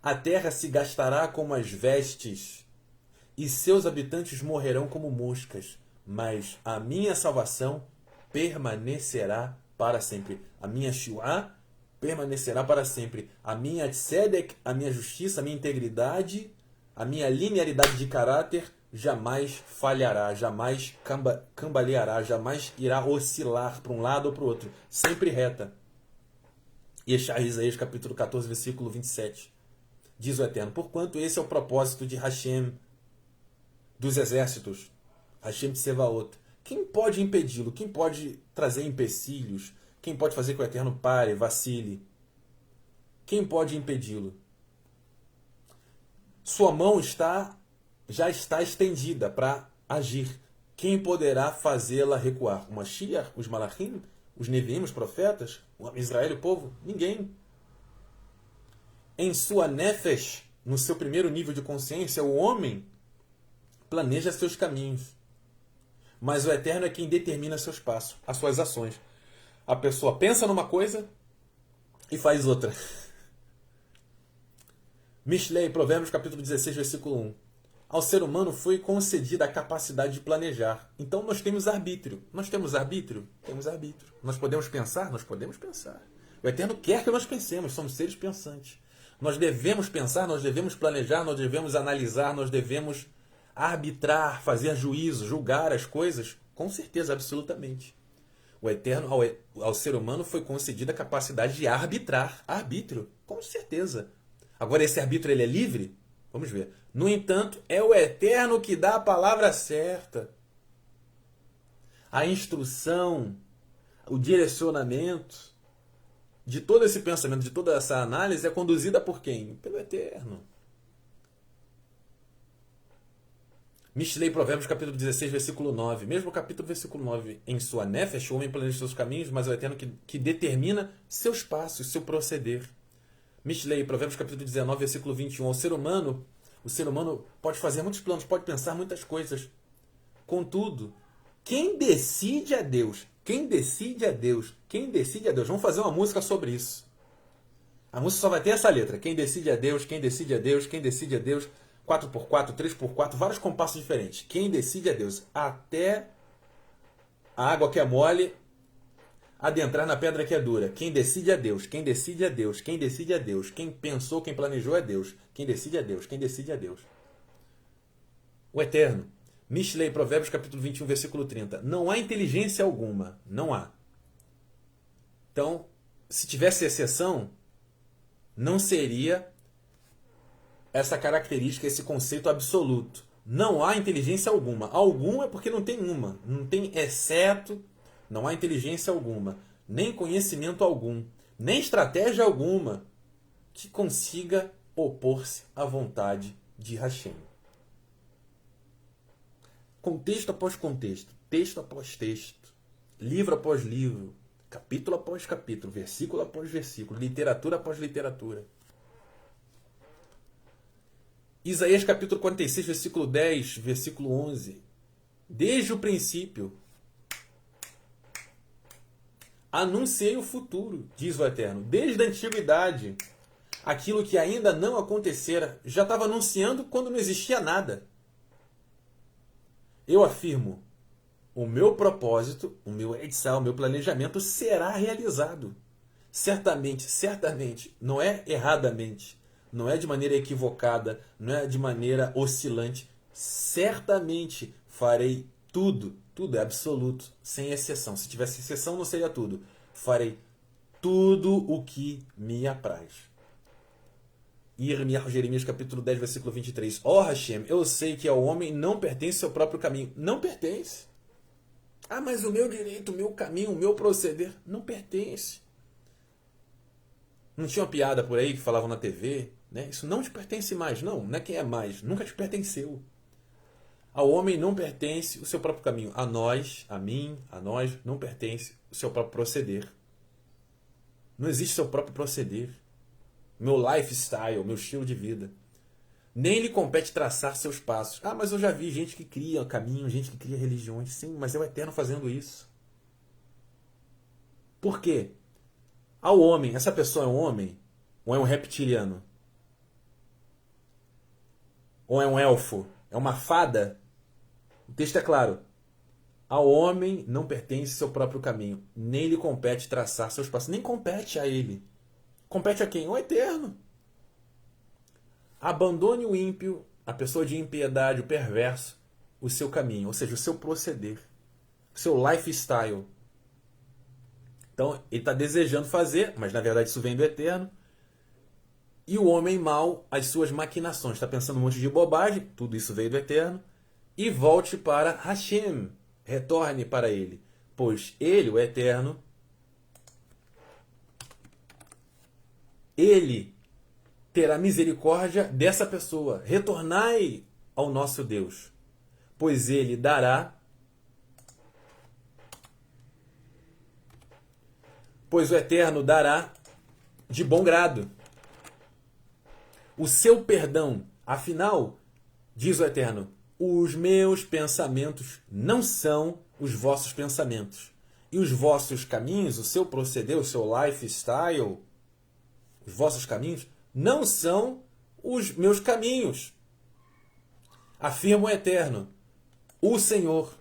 A: A terra se gastará como as vestes, e seus habitantes morrerão como moscas, mas a minha salvação permanecerá para sempre. A minha Shuá permanecerá para sempre. A minha Tzedek, a minha justiça, a minha integridade, a minha linearidade de caráter jamais falhará, jamais cambaleará, jamais irá oscilar para um lado ou para o outro, sempre reta. Isaías capítulo 14, versículo 27. Diz o Eterno: porquanto esse é o propósito de Hashem, dos exércitos, Hashem Tsevaot. Quem pode impedi-lo? Quem pode trazer empecilhos? Quem pode fazer que o Eterno pare, vacile? Quem pode impedi-lo? Sua mão já está estendida para agir. Quem poderá fazê-la recuar? O Mashiach, os Malachim, os Neviim, os profetas, o Israel, o povo? Ninguém. Em sua Nefesh, no seu primeiro nível de consciência, o homem planeja seus caminhos. Mas o Eterno é quem determina seus passos, as suas ações. A pessoa pensa numa coisa e faz outra. Mishlei, Provérbios capítulo 16, versículo 1. Ao ser humano foi concedida a capacidade de planejar. Então nós temos arbítrio. Nós temos arbítrio? Temos arbítrio. Nós podemos pensar? Nós podemos pensar. O Eterno quer que nós pensemos, somos seres pensantes. Nós devemos pensar, nós devemos planejar, nós devemos analisar, nós devemos arbitrar, fazer juízo, julgar as coisas, com certeza, absolutamente. O Eterno, ao ser humano, foi concedida a capacidade de arbitrar. Arbítrio, com certeza. Agora, esse arbítrio ele é livre? Vamos ver. No entanto, é o Eterno que dá a palavra certa. A instrução, o direcionamento de todo esse pensamento, de toda essa análise é conduzida por quem? Pelo Eterno. Mishlei, Provérbios, capítulo 16, versículo 9. Mesmo capítulo, versículo 9. Em sua nefesh, o homem planeja seus caminhos, mas é o Eterno que determina seus passos, seu proceder. Mishlei, Provérbios, capítulo 19, versículo 21. O ser humano pode fazer muitos planos, pode pensar muitas coisas. Contudo, quem decide é Deus. Quem decide é Deus. Quem decide é Deus. Vamos fazer uma música sobre isso. A música só vai ter essa letra. Quem decide é Deus, quem decide é Deus, quem decide é Deus. 4x4, 3x4, vários compassos diferentes. Quem decide é Deus. Até a água que é mole adentrar na pedra que é dura. Quem decide é Deus. Quem decide é Deus. Quem decide é Deus. Quem pensou, quem planejou é Deus. Quem decide é Deus. Quem decide é Deus. O Eterno. Mishlei, Provérbios, capítulo 21, versículo 30. Não há inteligência alguma. Não há. Então, se tivesse exceção, não seria essa característica, esse conceito absoluto. Não há inteligência alguma. Alguma é porque não tem uma. Não tem exceto. Não há inteligência alguma. Nem conhecimento algum. Nem estratégia alguma que consiga opor-se à vontade de Hashem. Contexto após contexto. Texto após texto. Livro após livro. Capítulo após capítulo. Versículo após versículo. Literatura após literatura. Isaías capítulo 46, versículo 10, versículo 11. Desde o princípio, anunciei o futuro, diz o Eterno. Desde a antiguidade, aquilo que ainda não acontecera, já estava anunciando quando não existia nada. Eu afirmo, o meu propósito, o meu edição, o meu planejamento será realizado. Certamente, não é erradamente, não é de maneira equivocada, não é de maneira oscilante. Certamente farei tudo é absoluto, sem exceção. Se tivesse exceção, não seria tudo. Farei tudo o que me apraz. Jeremias capítulo 10, versículo 23. Ó Hashem, eu sei que ao homem não pertence seu próprio caminho. Não pertence. Ah, mas o meu direito, o meu caminho, o meu proceder, não pertence. Não tinha uma piada por aí que falavam na TV, né? Isso não te pertence mais. Não é quem é mais. Nunca te pertenceu. Ao homem não pertence o seu próprio caminho. A nós, a mim, a nós, não pertence o seu próprio proceder. Não existe seu próprio proceder. Meu lifestyle, meu estilo de vida. Nem lhe compete traçar seus passos. Ah, mas eu já vi gente que cria caminho, gente que cria religiões. Sim, mas é o Eterno fazendo isso. Por quê? Ao homem, essa pessoa é um homem? Ou é um reptiliano? Ou é um elfo? É uma fada? O texto é claro. Ao homem não pertence seu próprio caminho. Nem lhe compete traçar seus passos. Nem compete a ele. Compete a quem? Ao Eterno. Abandone o ímpio, a pessoa de impiedade, o perverso, o seu caminho, ou seja, o seu proceder, o seu lifestyle. Então, ele está desejando fazer, mas na verdade isso vem do Eterno. E o homem mau, as suas maquinações. Está pensando um monte de bobagem, tudo isso veio do Eterno. E volte para Hashem, retorne para ele. Pois ele, o Eterno, ele terá misericórdia dessa pessoa. Retornai ao nosso Deus, pois ele dará, pois o Eterno dará de bom grado o seu perdão. Afinal, diz o Eterno, os meus pensamentos não são os vossos pensamentos. E os vossos caminhos, o seu proceder, o seu lifestyle, os vossos caminhos, não são os meus caminhos. Afirma o Eterno, o Senhor.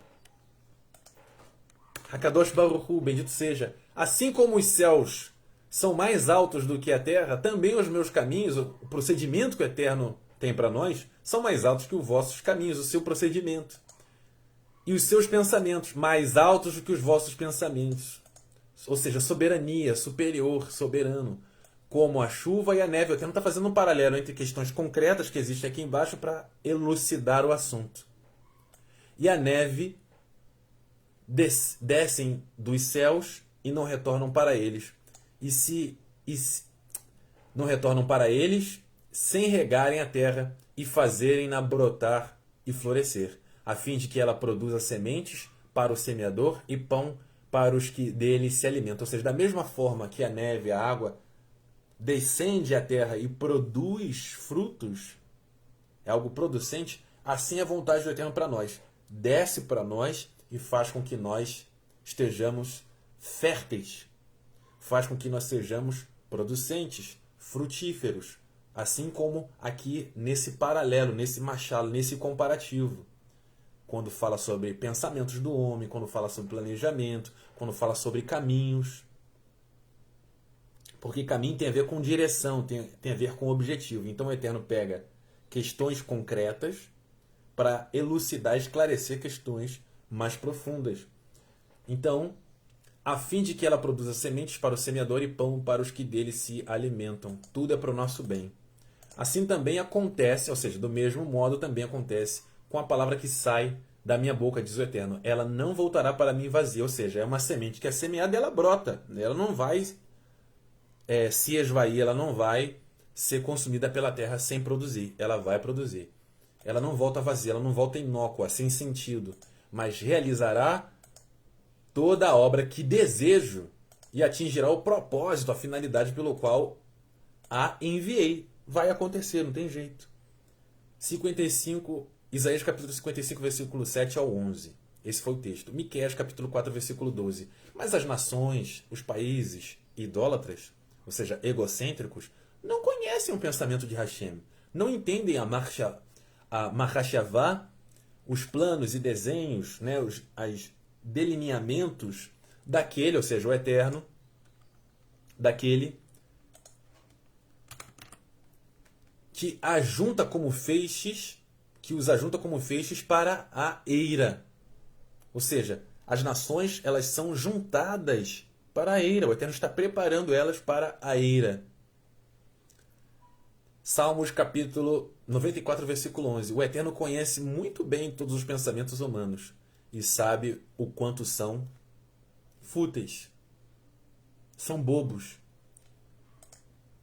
A: Hakadosh Baruch Hu, bendito seja. Assim como os céus são mais altos do que a terra, também os meus caminhos, o procedimento que o Eterno tem para nós, são mais altos que os vossos caminhos, o seu procedimento. E os seus pensamentos, mais altos do que os vossos pensamentos. Ou seja, soberania, superior, soberano. Como a chuva e a neve. O Eterno está fazendo um paralelo entre questões concretas que existem aqui embaixo para elucidar o assunto. E a neve descem dos céus e não retornam para eles. Não retornam para eles sem regarem a terra e fazerem-na brotar e florescer, a fim de que ela produza sementes para o semeador e pão para os que dele se alimentam. Ou seja, da mesma forma que a neve, a água, descende à terra e produz frutos, é algo producente, assim é a vontade do Eterno para nós. Desce para nós e faz com que nós estejamos férteis. Faz com que nós sejamos producentes, frutíferos. Assim como aqui nesse paralelo, nesse machado, nesse comparativo. Quando fala sobre pensamentos do homem, quando fala sobre planejamento, quando fala sobre caminhos. Porque caminho tem a ver com direção, tem a ver com objetivo. Então o Eterno pega questões concretas para elucidar, esclarecer questões mais profundas. Então, a fim de que ela produza sementes para o semeador e pão para os que dele se alimentam. Tudo é para o nosso bem. Assim também acontece, ou seja, do mesmo modo também acontece com a palavra que sai da minha boca, diz o Eterno. Ela não voltará para mim vazia, ou seja, é uma semente que é semeada e ela brota. Ela não vai se esvair, ela não vai ser consumida pela terra sem produzir. Ela vai produzir. Ela não volta vazia, ela não volta inócua, sem sentido, mas realizará toda a obra que desejo e atingirá o propósito, a finalidade pelo qual a enviei. Vai acontecer, não tem jeito. 55, Isaías capítulo 55, versículo 7 ao 11. Esse foi o texto. Miqueias capítulo 4, versículo 12. Mas as nações, os países idólatras, ou seja, egocêntricos, não conhecem o pensamento de Hashem. Não entendem a Mahashavá, os planos e desenhos, né, os delineamentos daquele, ou seja, o Eterno, daquele que ajunta como feixes, que os ajunta como feixes para a eira. Ou seja, as nações, elas são juntadas para a eira. O Eterno está preparando elas para a eira. Salmos capítulo 94, versículo 11. O Eterno conhece muito bem todos os pensamentos humanos e sabe o quanto são fúteis, são bobos,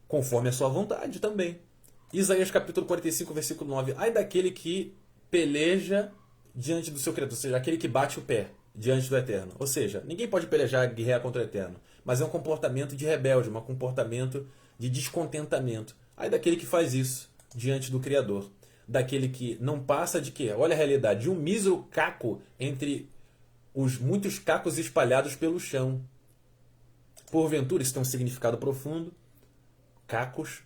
A: conforme a sua vontade também. Isaías capítulo 45, versículo 9. Ai daquele que peleja diante do seu Criador, ou seja, aquele que bate o pé diante do Eterno. Ou seja, ninguém pode pelejar, guerrear contra o Eterno, mas é um comportamento de rebelde, um comportamento de descontentamento. Ai daquele que faz isso diante do Criador. Daquele que não passa de quê? Olha a realidade, de um mísero caco entre os muitos cacos espalhados pelo chão. Porventura, isso tem um significado profundo. Cacos.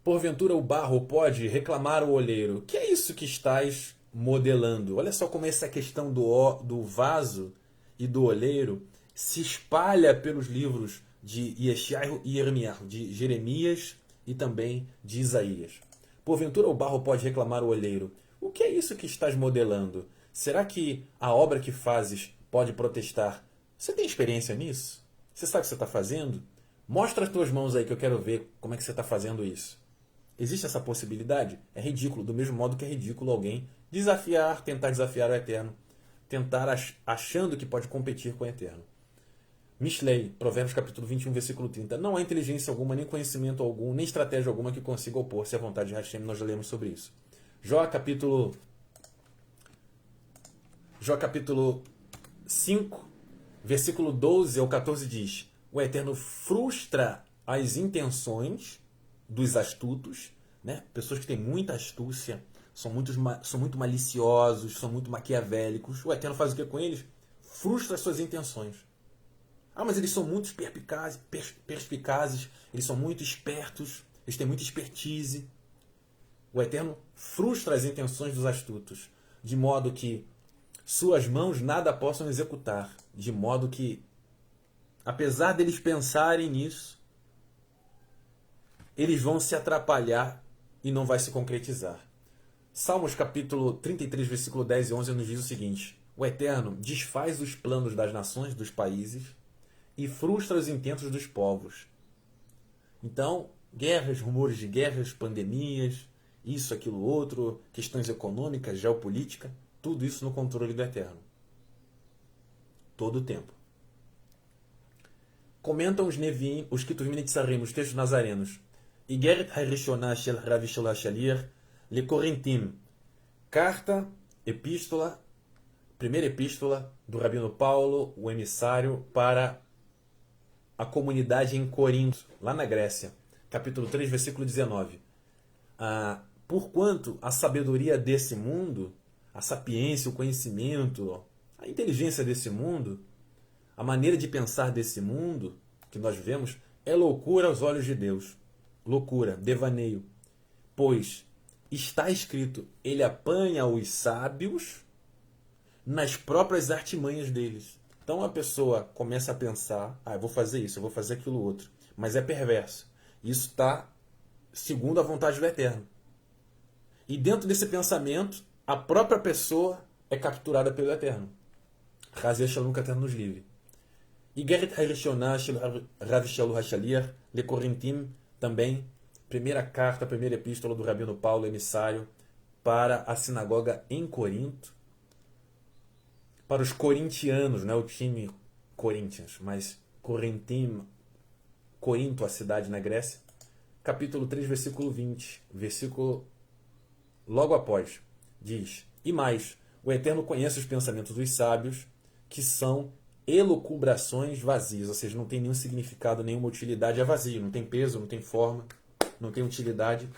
A: Porventura o barro pode reclamar ao olheiro: que é isso que estás modelando? Olha só como essa questão do vaso e do olheiro se espalha pelos livros de Yeshayahu e Yeremiyahu, de Jeremias e também de Isaías. Porventura o barro pode reclamar ao olheiro: o que é isso que estás modelando? Será que a obra que fazes pode protestar: você tem experiência nisso? Você sabe o que você está fazendo? Mostra as tuas mãos aí que eu quero ver como é que você está fazendo isso. Existe essa possibilidade? É ridículo, do mesmo modo que é ridículo alguém tentar desafiar o Eterno, tentar achando que pode competir com o Eterno. Mishlei, Provérbios capítulo 21, versículo 30. Não há inteligência alguma, nem conhecimento algum, nem estratégia alguma que consiga opor-se à vontade de Hashem. Nós já lemos sobre isso. Jó capítulo 5, versículo 12 ao 14 diz: o Eterno frustra as intenções dos astutos, né? Pessoas que têm muita astúcia, são muito maliciosos, são muito maquiavélicos. O Eterno faz o que com eles? Frustra as suas intenções. Ah, mas eles são muito perspicazes, eles são muito espertos, eles têm muita expertise. O Eterno frustra as intenções dos astutos, de modo que suas mãos nada possam executar, de modo que, apesar deles pensarem nisso, eles vão se atrapalhar e não vai se concretizar. Salmos capítulo 33, versículo 10 e 11 nos diz o seguinte: o Eterno desfaz os planos das nações, dos países, e frustra os intentos dos povos. Então, guerras, rumores de guerras, pandemias, isso, aquilo, outro, questões econômicas, geopolítica, tudo isso no controle do Eterno. Todo o tempo. Comentam os Neviim, os Ketuvim Netzarim, os textos nazarenos. Igeret HaRishonah Shel Rav Shel HaShaliach LeKorintim. Carta, epístola, primeira epístola do Rabino Paulo, o emissário para a comunidade em Corinto, lá na Grécia. Capítulo 3, versículo 19. Porquanto a sabedoria desse mundo, a sapiência, o conhecimento, a inteligência desse mundo, a maneira de pensar desse mundo que nós vemos é loucura aos olhos de Deus. Loucura, devaneio. Pois está escrito: ele apanha os sábios nas próprias artimanhas deles. Então a pessoa começa a pensar: eu vou fazer isso, eu vou fazer aquilo outro. Mas é perverso. Isso está segundo a vontade do Eterno. E dentro desse pensamento, a própria pessoa é capturada pelo Eterno. Razia Shalom que o Eterno nos livre. Igeret HaRishonah Shel Rav Shel HaShaliach LeKorintim, também, primeira carta, primeira epístola do Rabino Paulo, emissário, para a sinagoga em Corinto, para os corintianos, não é o time Corinthians, mas Corinto, a cidade na Grécia, capítulo 3, versículo 20, versículo logo após, diz: E mais, o Eterno conhece os pensamentos dos sábios, que são elucubrações vazias, ou seja, não tem nenhum significado, nenhuma utilidade, é vazio, não tem peso, não tem forma, não tem utilidade,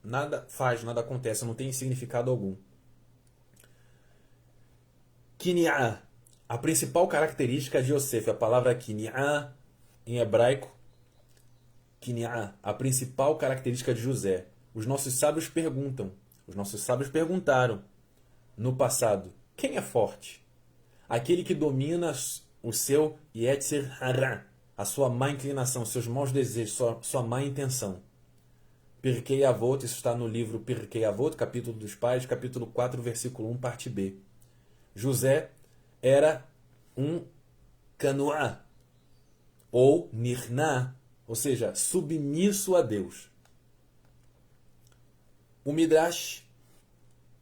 A: nada faz, nada acontece, não tem significado algum. Kini'ah, a principal característica de Yosef, a palavra Kini'ah em hebraico, Kini'ah, a principal característica de José. Os nossos sábios perguntaram no passado: quem é forte? Aquele que domina o seu Yetzer Hara, a sua má inclinação, seus maus desejos, sua má intenção. Pirkei Avot, isso está no livro Pirkei Avot, capítulo dos pais, capítulo 4, versículo 1, parte B. José era um Kanuá, ou Nirná, ou seja, submisso a Deus. O Midrash,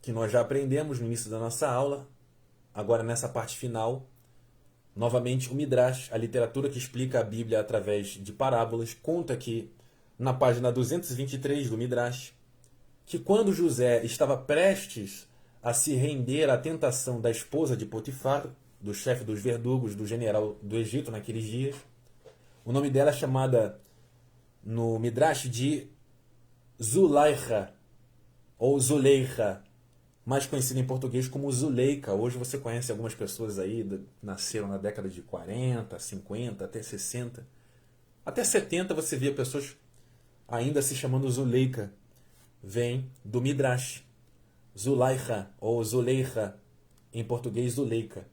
A: que nós já aprendemos no início da nossa aula, agora nessa parte final, novamente o Midrash, a literatura que explica a Bíblia através de parábolas, conta que, na página 223 do Midrash, que quando José estava prestes a se render à tentação da esposa de Potifar, do chefe dos verdugos, do general do Egito naqueles dias, o nome dela é chamada no Midrash de Zulaiha, ou Zuleika, mais conhecida em português como Zuleika. Hoje você conhece algumas pessoas aí, nasceram na década de 40, 50, até 60. Até 70 você via pessoas ainda se chamando Zuleika. Vem do Midrash. Zulaiha, ou Zuleika, em português Zuleika.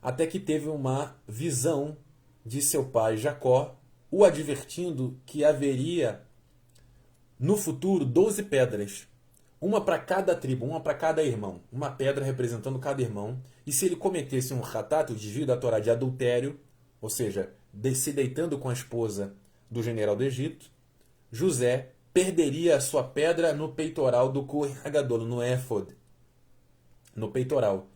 A: Até que teve uma visão de seu pai Jacó, o advertindo que haveria no futuro 12 pedras. Uma para cada tribo, uma para cada irmão. Uma pedra representando cada irmão. E se ele cometesse um hatat, o desvio da Torá de adultério, ou seja, se deitando com a esposa do general do Egito, José perderia a sua pedra no peitoral do Kohen Hagadol, no éfod, no peitoral.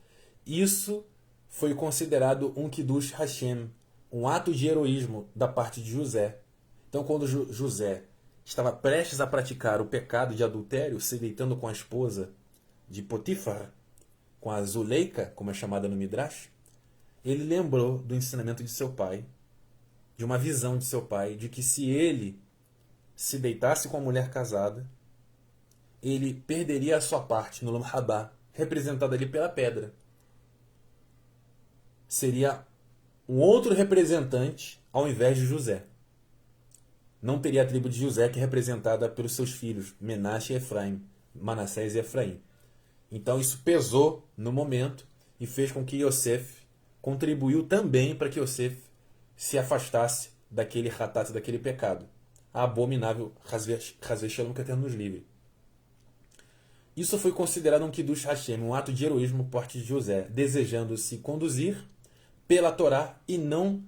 A: Isso foi considerado um Kiddush Hashem, um ato de heroísmo da parte de José. Então, quando José estava prestes a praticar o pecado de adultério, se deitando com a esposa de Potifar, com a Zuleika, como é chamada no Midrash, ele lembrou do ensinamento de seu pai, de uma visão de seu pai, de que se ele se deitasse com a mulher casada, ele perderia a sua parte no Lam Rabá, representada ali pela pedra. Seria um outro representante ao invés de José. Não teria a tribo de José, que é representada pelos seus filhos, Menashe e Efraim, Manassés e Efraim. Então isso pesou no momento e fez com que Yosef contribuiu também para que Yosef se afastasse daquele hatat, daquele pecado. A abominável Chas Shalom, que Eterno nos livre. Isso foi considerado um Kiddush Hashem, um ato de heroísmo por parte de José, desejando se conduzir pela Torá e não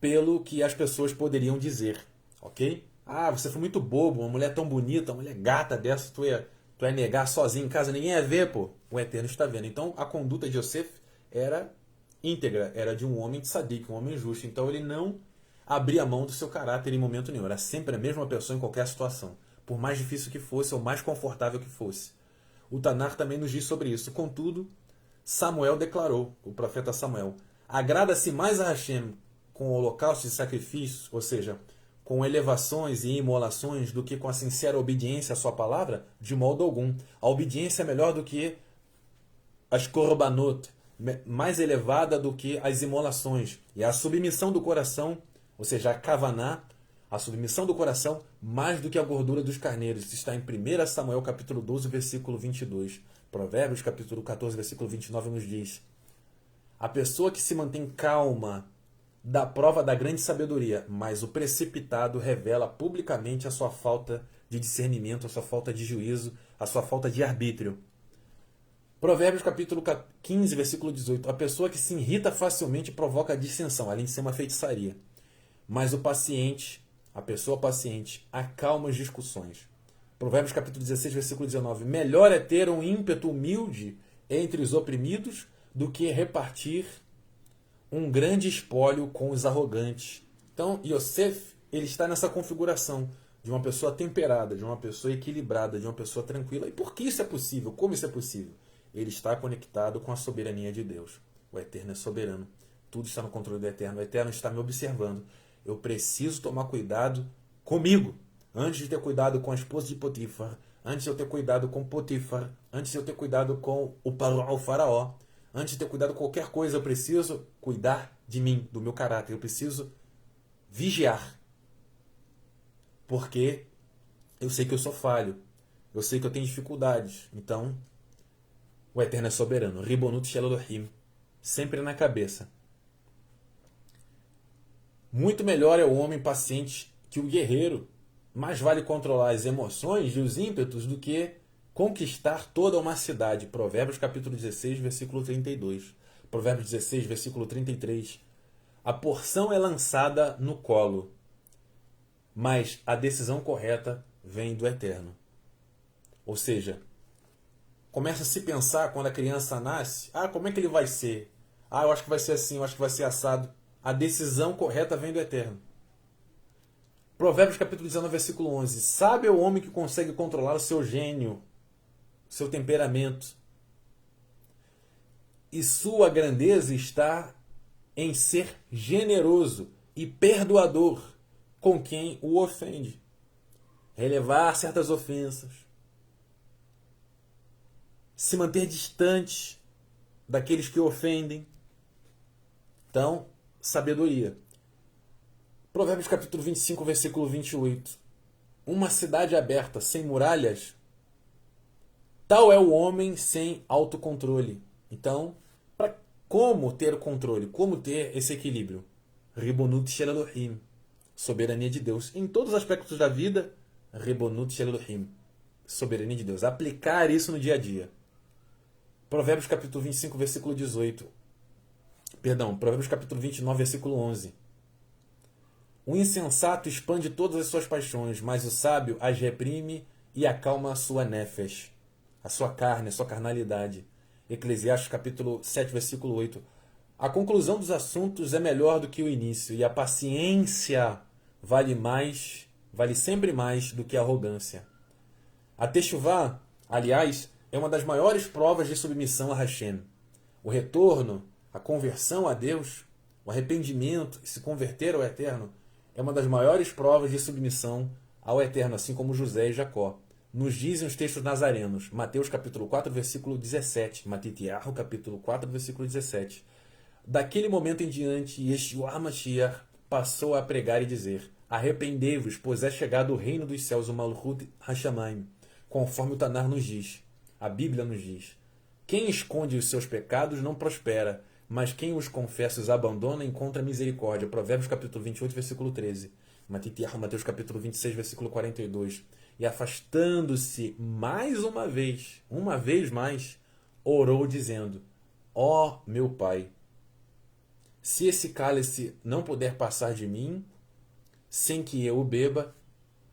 A: pelo que as pessoas poderiam dizer. Ok? Ah, você foi muito bobo, uma mulher tão bonita, uma mulher gata dessa, tu ia negar sozinho em casa, ninguém ia ver, pô. O Eterno está vendo. Então a conduta de Yosef era íntegra, era de um homem tzadik, um homem justo. Então ele não abria mão do seu caráter em momento nenhum. Era sempre a mesma pessoa em qualquer situação, por mais difícil que fosse ou mais confortável que fosse. O Tanar também nos diz sobre isso. Contudo, Samuel declarou, o profeta Samuel, agrada-se mais a Hashem com holocaustos e sacrifícios, ou seja, com elevações e imolações, do que com a sincera obediência à sua palavra? De modo algum. A obediência é melhor do que as korbanot, mais elevada do que as imolações. E a submissão do coração, ou seja, a kavaná, a submissão do coração, mais do que a gordura dos carneiros. Isso está em 1 Samuel capítulo 12, versículo 22. Provérbios capítulo 14, versículo 29 nos diz: a pessoa que se mantém calma dá prova da grande sabedoria, mas o precipitado revela publicamente a sua falta de discernimento, a sua falta de juízo, a sua falta de arbítrio. Provérbios capítulo 15, versículo 18. A pessoa que se irrita facilmente provoca dissensão, além de ser uma feitiçaria. Mas o paciente, a pessoa paciente, acalma as discussões. Provérbios capítulo 16, versículo 19. Melhor é ter um ímpeto humilde entre os oprimidos do que repartir um grande espólio com os arrogantes. Então, Yosef, ele está nessa configuração de uma pessoa temperada, de uma pessoa equilibrada, de uma pessoa tranquila. E por que isso é possível? Como isso é possível? Ele está conectado com a soberania de Deus. O Eterno é soberano. Tudo está no controle do Eterno. O Eterno está me observando. Eu preciso tomar cuidado comigo. Antes de ter cuidado com a esposa de Potifar, antes de eu ter cuidado com Potifar, antes de eu ter cuidado com o faraó, antes de ter cuidado com qualquer coisa, eu preciso cuidar de mim, do meu caráter. Eu preciso vigiar. Porque eu sei que eu sou falho. Eu sei que eu tenho dificuldades. Então, o Eterno é soberano. Ribonut Shel Elohim. Sempre na cabeça. Muito melhor é o homem paciente que o guerreiro. Mais vale controlar as emoções e os ímpetos do que conquistar toda uma cidade. Provérbios capítulo 16, versículo 32. Provérbios 16, versículo 33. A porção é lançada no colo, mas a decisão correta vem do Eterno. Ou seja, começa a se pensar quando a criança nasce, como é que ele vai ser? Eu acho que vai ser assim, eu acho que vai ser assado. A decisão correta vem do Eterno. Provérbios capítulo 19, versículo 11. Sabe o homem que consegue controlar o seu gênio, seu temperamento. E sua grandeza está em ser generoso e perdoador com quem o ofende. Relevar certas ofensas. Se manter distante daqueles que o ofendem. Então, sabedoria. Provérbios capítulo 25, versículo 28. Uma cidade aberta, sem muralhas, tal é o homem sem autocontrole. Então, como ter o controle? Como ter esse equilíbrio? Ribonut Shel Elohim. Soberania de Deus. Em todos os aspectos da vida, Ribonut Shel Elohim. Soberania de Deus. Aplicar isso no dia a dia. Provérbios capítulo 25, versículo 18. Provérbios capítulo 29, versículo 11. O insensato expande todas as suas paixões, mas o sábio as reprime e acalma a sua nefesh, a sua carne, a sua carnalidade. Eclesiastes capítulo 7, versículo 8. A conclusão dos assuntos é melhor do que o início, e a paciência vale sempre mais do que a arrogância. A techuvá, aliás, é uma das maiores provas de submissão a Hashem. O retorno, a conversão a Deus, o arrependimento e se converter ao Eterno é uma das maiores provas de submissão ao Eterno, assim como José e Jacó. Nos dizem os textos nazarenos, Mateus capítulo 4, versículo 17, Matitiahu capítulo 4, versículo 17. Daquele momento em diante, Yeshua HaMashiach passou a pregar e dizer: arrependei-vos, pois é chegado o reino dos céus, o Malchut Hashamayim, conforme o Tanar nos diz, a Bíblia nos diz. Quem esconde os seus pecados não prospera, mas quem os confessa e os abandona encontra misericórdia. Provérbios capítulo 28, versículo 13. Mateus capítulo 26, versículo 42. E afastando-se mais uma vez mais, orou dizendo: ó meu Pai, se esse cálice não puder passar de mim, sem que eu o beba,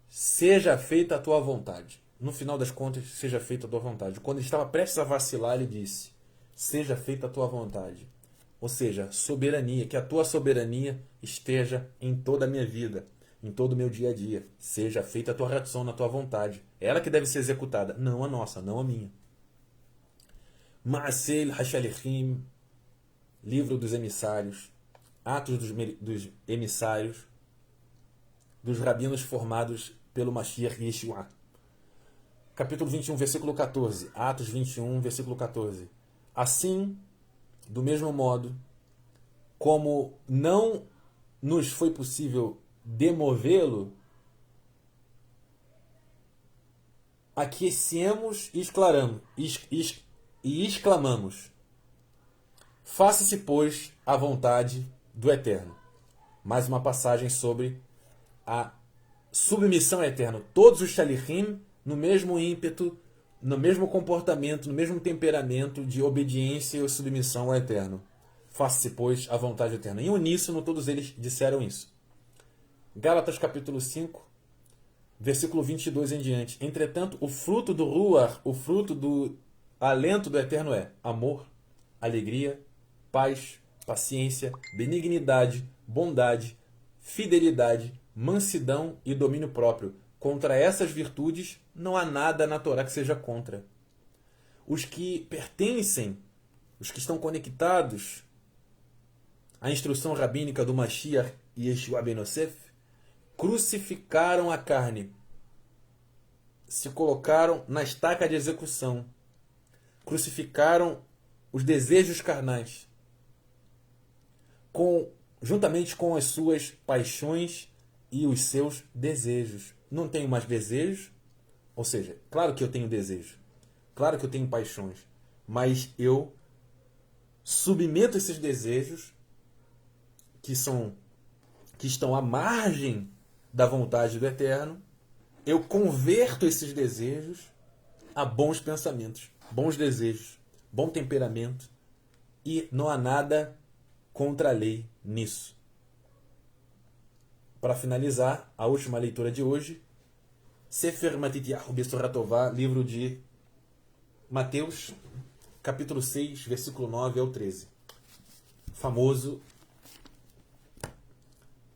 A: seja feita a tua vontade. No final das contas, seja feita a tua vontade. Quando ele estava prestes a vacilar, ele disse: seja feita a tua vontade. Ou seja, soberania, que a tua soberania esteja em toda a minha vida, em todo o meu dia a dia. Seja feita a tua ração na tua vontade. Ela que deve ser executada, não a nossa, não a minha. Ma'aseh Hashalichim, livro dos emissários, atos dos emissários, dos rabinos formados pelo Mashiach Yeshua. Capítulo 21, versículo 14. Atos 21, versículo 14. Assim, do mesmo modo, como não nos foi possível demovê-lo, aquecemos e exclamamos: faça-se, pois, a vontade do Eterno. Mais uma passagem sobre a submissão ao Eterno. Todos os shalichim no mesmo ímpeto, no mesmo comportamento, no mesmo temperamento de obediência e submissão ao Eterno. Faça-se, pois, a vontade eterna. Em uníssono, todos eles disseram isso. Gálatas capítulo 5, Versículo 22 em diante. Entretanto, o fruto do Ruach, o fruto do alento do Eterno é amor, alegria, paz, paciência, benignidade, bondade, fidelidade, mansidão e domínio próprio. Contra essas virtudes não há nada na Torá que seja contra. Os que pertencem, os que estão conectados à instrução rabínica do Mashiach e Yeshua ben Yosef, crucificaram a carne, se colocaram na estaca de execução, crucificaram os desejos carnais, juntamente com as suas paixões e os seus desejos. Não tenho mais desejos, ou seja, claro que eu tenho desejo, claro que eu tenho paixões, mas eu submeto esses desejos que estão à margem da vontade do Eterno, eu converto esses desejos a bons pensamentos, bons desejos, bom temperamento, e não há nada contra a lei nisso. Para finalizar, a última leitura de hoje, Sefer Matityahu Besorah Tová, livro de Mateus, capítulo 6, versículo 9 ao 13. Famoso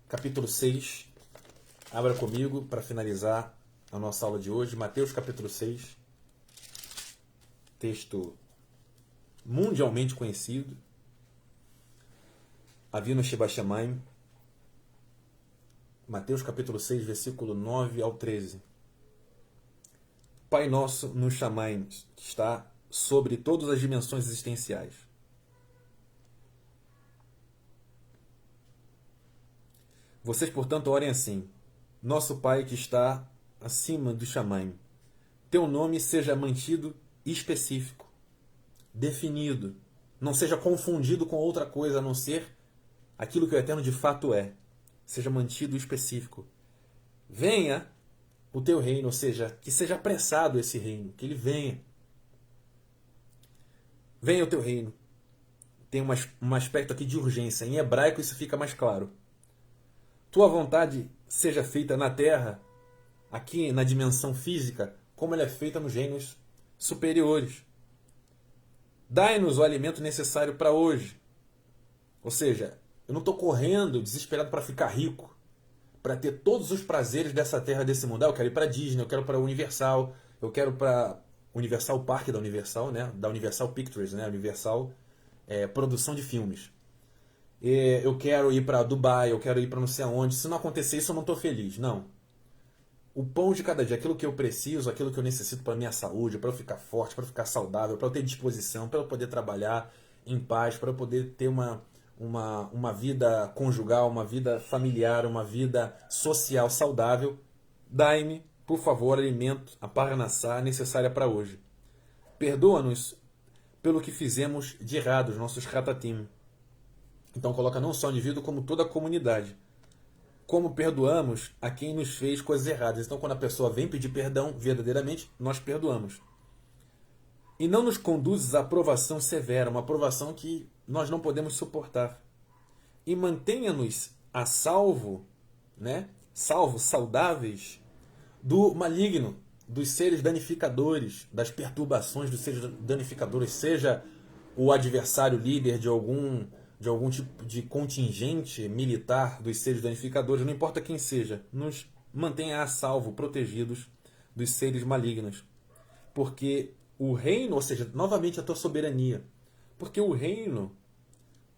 A: capítulo 6. Abra comigo para finalizar a nossa aula de hoje. Mateus capítulo 6. Texto mundialmente conhecido. Avinu Sheba Shamayim. Mateus capítulo 6, versículo 9 ao 13. Pai nosso nos Shamayim, que está sobre todas as dimensões existenciais. Vocês, portanto, orem assim: Nosso Pai que está acima do Shamayim, teu nome seja mantido específico, definido, não seja confundido com outra coisa a não ser aquilo que o Eterno de fato é. Seja mantido específico. Venha o teu reino, ou seja, que seja apressado esse reino, que ele venha. Venha o teu reino. Tem um aspecto aqui de urgência. Em hebraico isso fica mais claro. Tua vontade seja feita na terra, aqui na dimensão física, como ela é feita nos reinos superiores. Dai-nos o alimento necessário para hoje. Ou seja, eu não estou correndo desesperado para ficar rico, para ter todos os prazeres dessa terra, desse mundo. Eu quero ir para Disney, eu quero para Universal, eu quero para Universal Park da Universal, né? Da Universal Pictures, né? Universal produção de filmes. Eu quero ir para Dubai, eu quero ir para não sei aonde. Se não acontecer isso, eu não estou feliz. Não. O pão de cada dia, aquilo que eu preciso, aquilo que eu necessito para a minha saúde, para eu ficar forte, para eu ficar saudável, para eu ter disposição, para eu poder trabalhar em paz, para eu poder ter uma vida conjugal, uma vida familiar, uma vida social saudável. Dai-me, por favor, alimento, a parnassá necessária para hoje. Perdoa-nos pelo que fizemos de errado, os nossos ratatim. Então coloca não só o indivíduo, como toda a comunidade. Como perdoamos a quem nos fez coisas erradas. Então quando a pessoa vem pedir perdão verdadeiramente, nós perdoamos. E não nos conduzes à provação severa, uma provação que nós não podemos suportar. E mantenha-nos a salvo, né? Saudáveis do maligno, dos seres danificadores, das perturbações dos seres danificadores, seja o adversário líder de algum tipo de contingente militar dos seres danificadores, não importa quem seja, nos mantenha a salvo, protegidos dos seres malignos. Porque o reino, ou seja, novamente a tua soberania, porque o reino,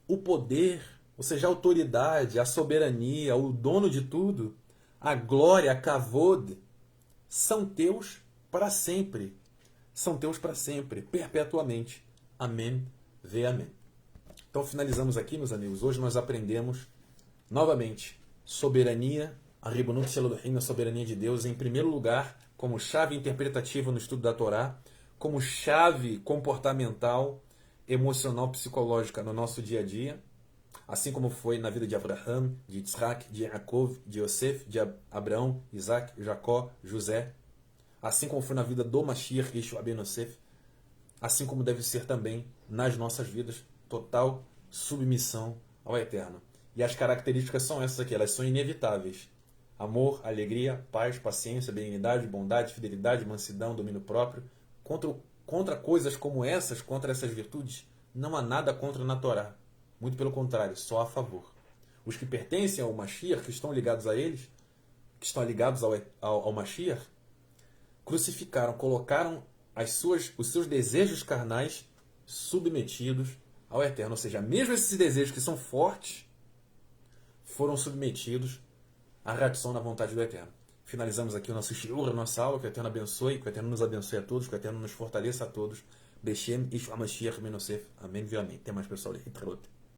A: o poder, ou seja, a autoridade, a soberania, o dono de tudo, a glória, a kavod, são teus para sempre. São teus para sempre, perpetuamente. Amém, ve amém. Então finalizamos aqui, meus amigos. Hoje nós aprendemos novamente soberania, a Ribonut Shelodohim, a soberania de Deus, em primeiro lugar, como chave interpretativa no estudo da Torá, como chave comportamental, emocional, psicológica no nosso dia a dia, assim como foi na vida de Abraham, de Yitzhak, de Yaakov, de Yosef, de Abraão, Isaac, Jacó, José, assim como foi na vida do Mashiach, Yeshua ben Yosef, assim como deve ser também nas nossas vidas, total submissão ao Eterno. E as características são essas aqui, elas são inevitáveis. amor, alegria, paz, paciência, benignidade, bondade, fidelidade, mansidão, domínio próprio. Contra coisas como essas, contra essas virtudes, não há nada contra na Torá. Muito pelo contrário, só a favor. Os que pertencem ao Mashiach, que estão ligados a eles, que estão ligados ao Mashiach, crucificaram, colocaram os seus desejos carnais submetidos ao Eterno. Ou seja, mesmo esses desejos que são fortes, foram submetidos à reação na vontade do Eterno. Finalizamos aqui o nosso shiur, a nossa aula. Que o Eterno abençoe, que o Eterno nos abençoe a todos, que o Eterno nos fortaleça a todos. Beshem Ish HaMashiach Ben Yosef. Amém e amém. Até mais, pessoal.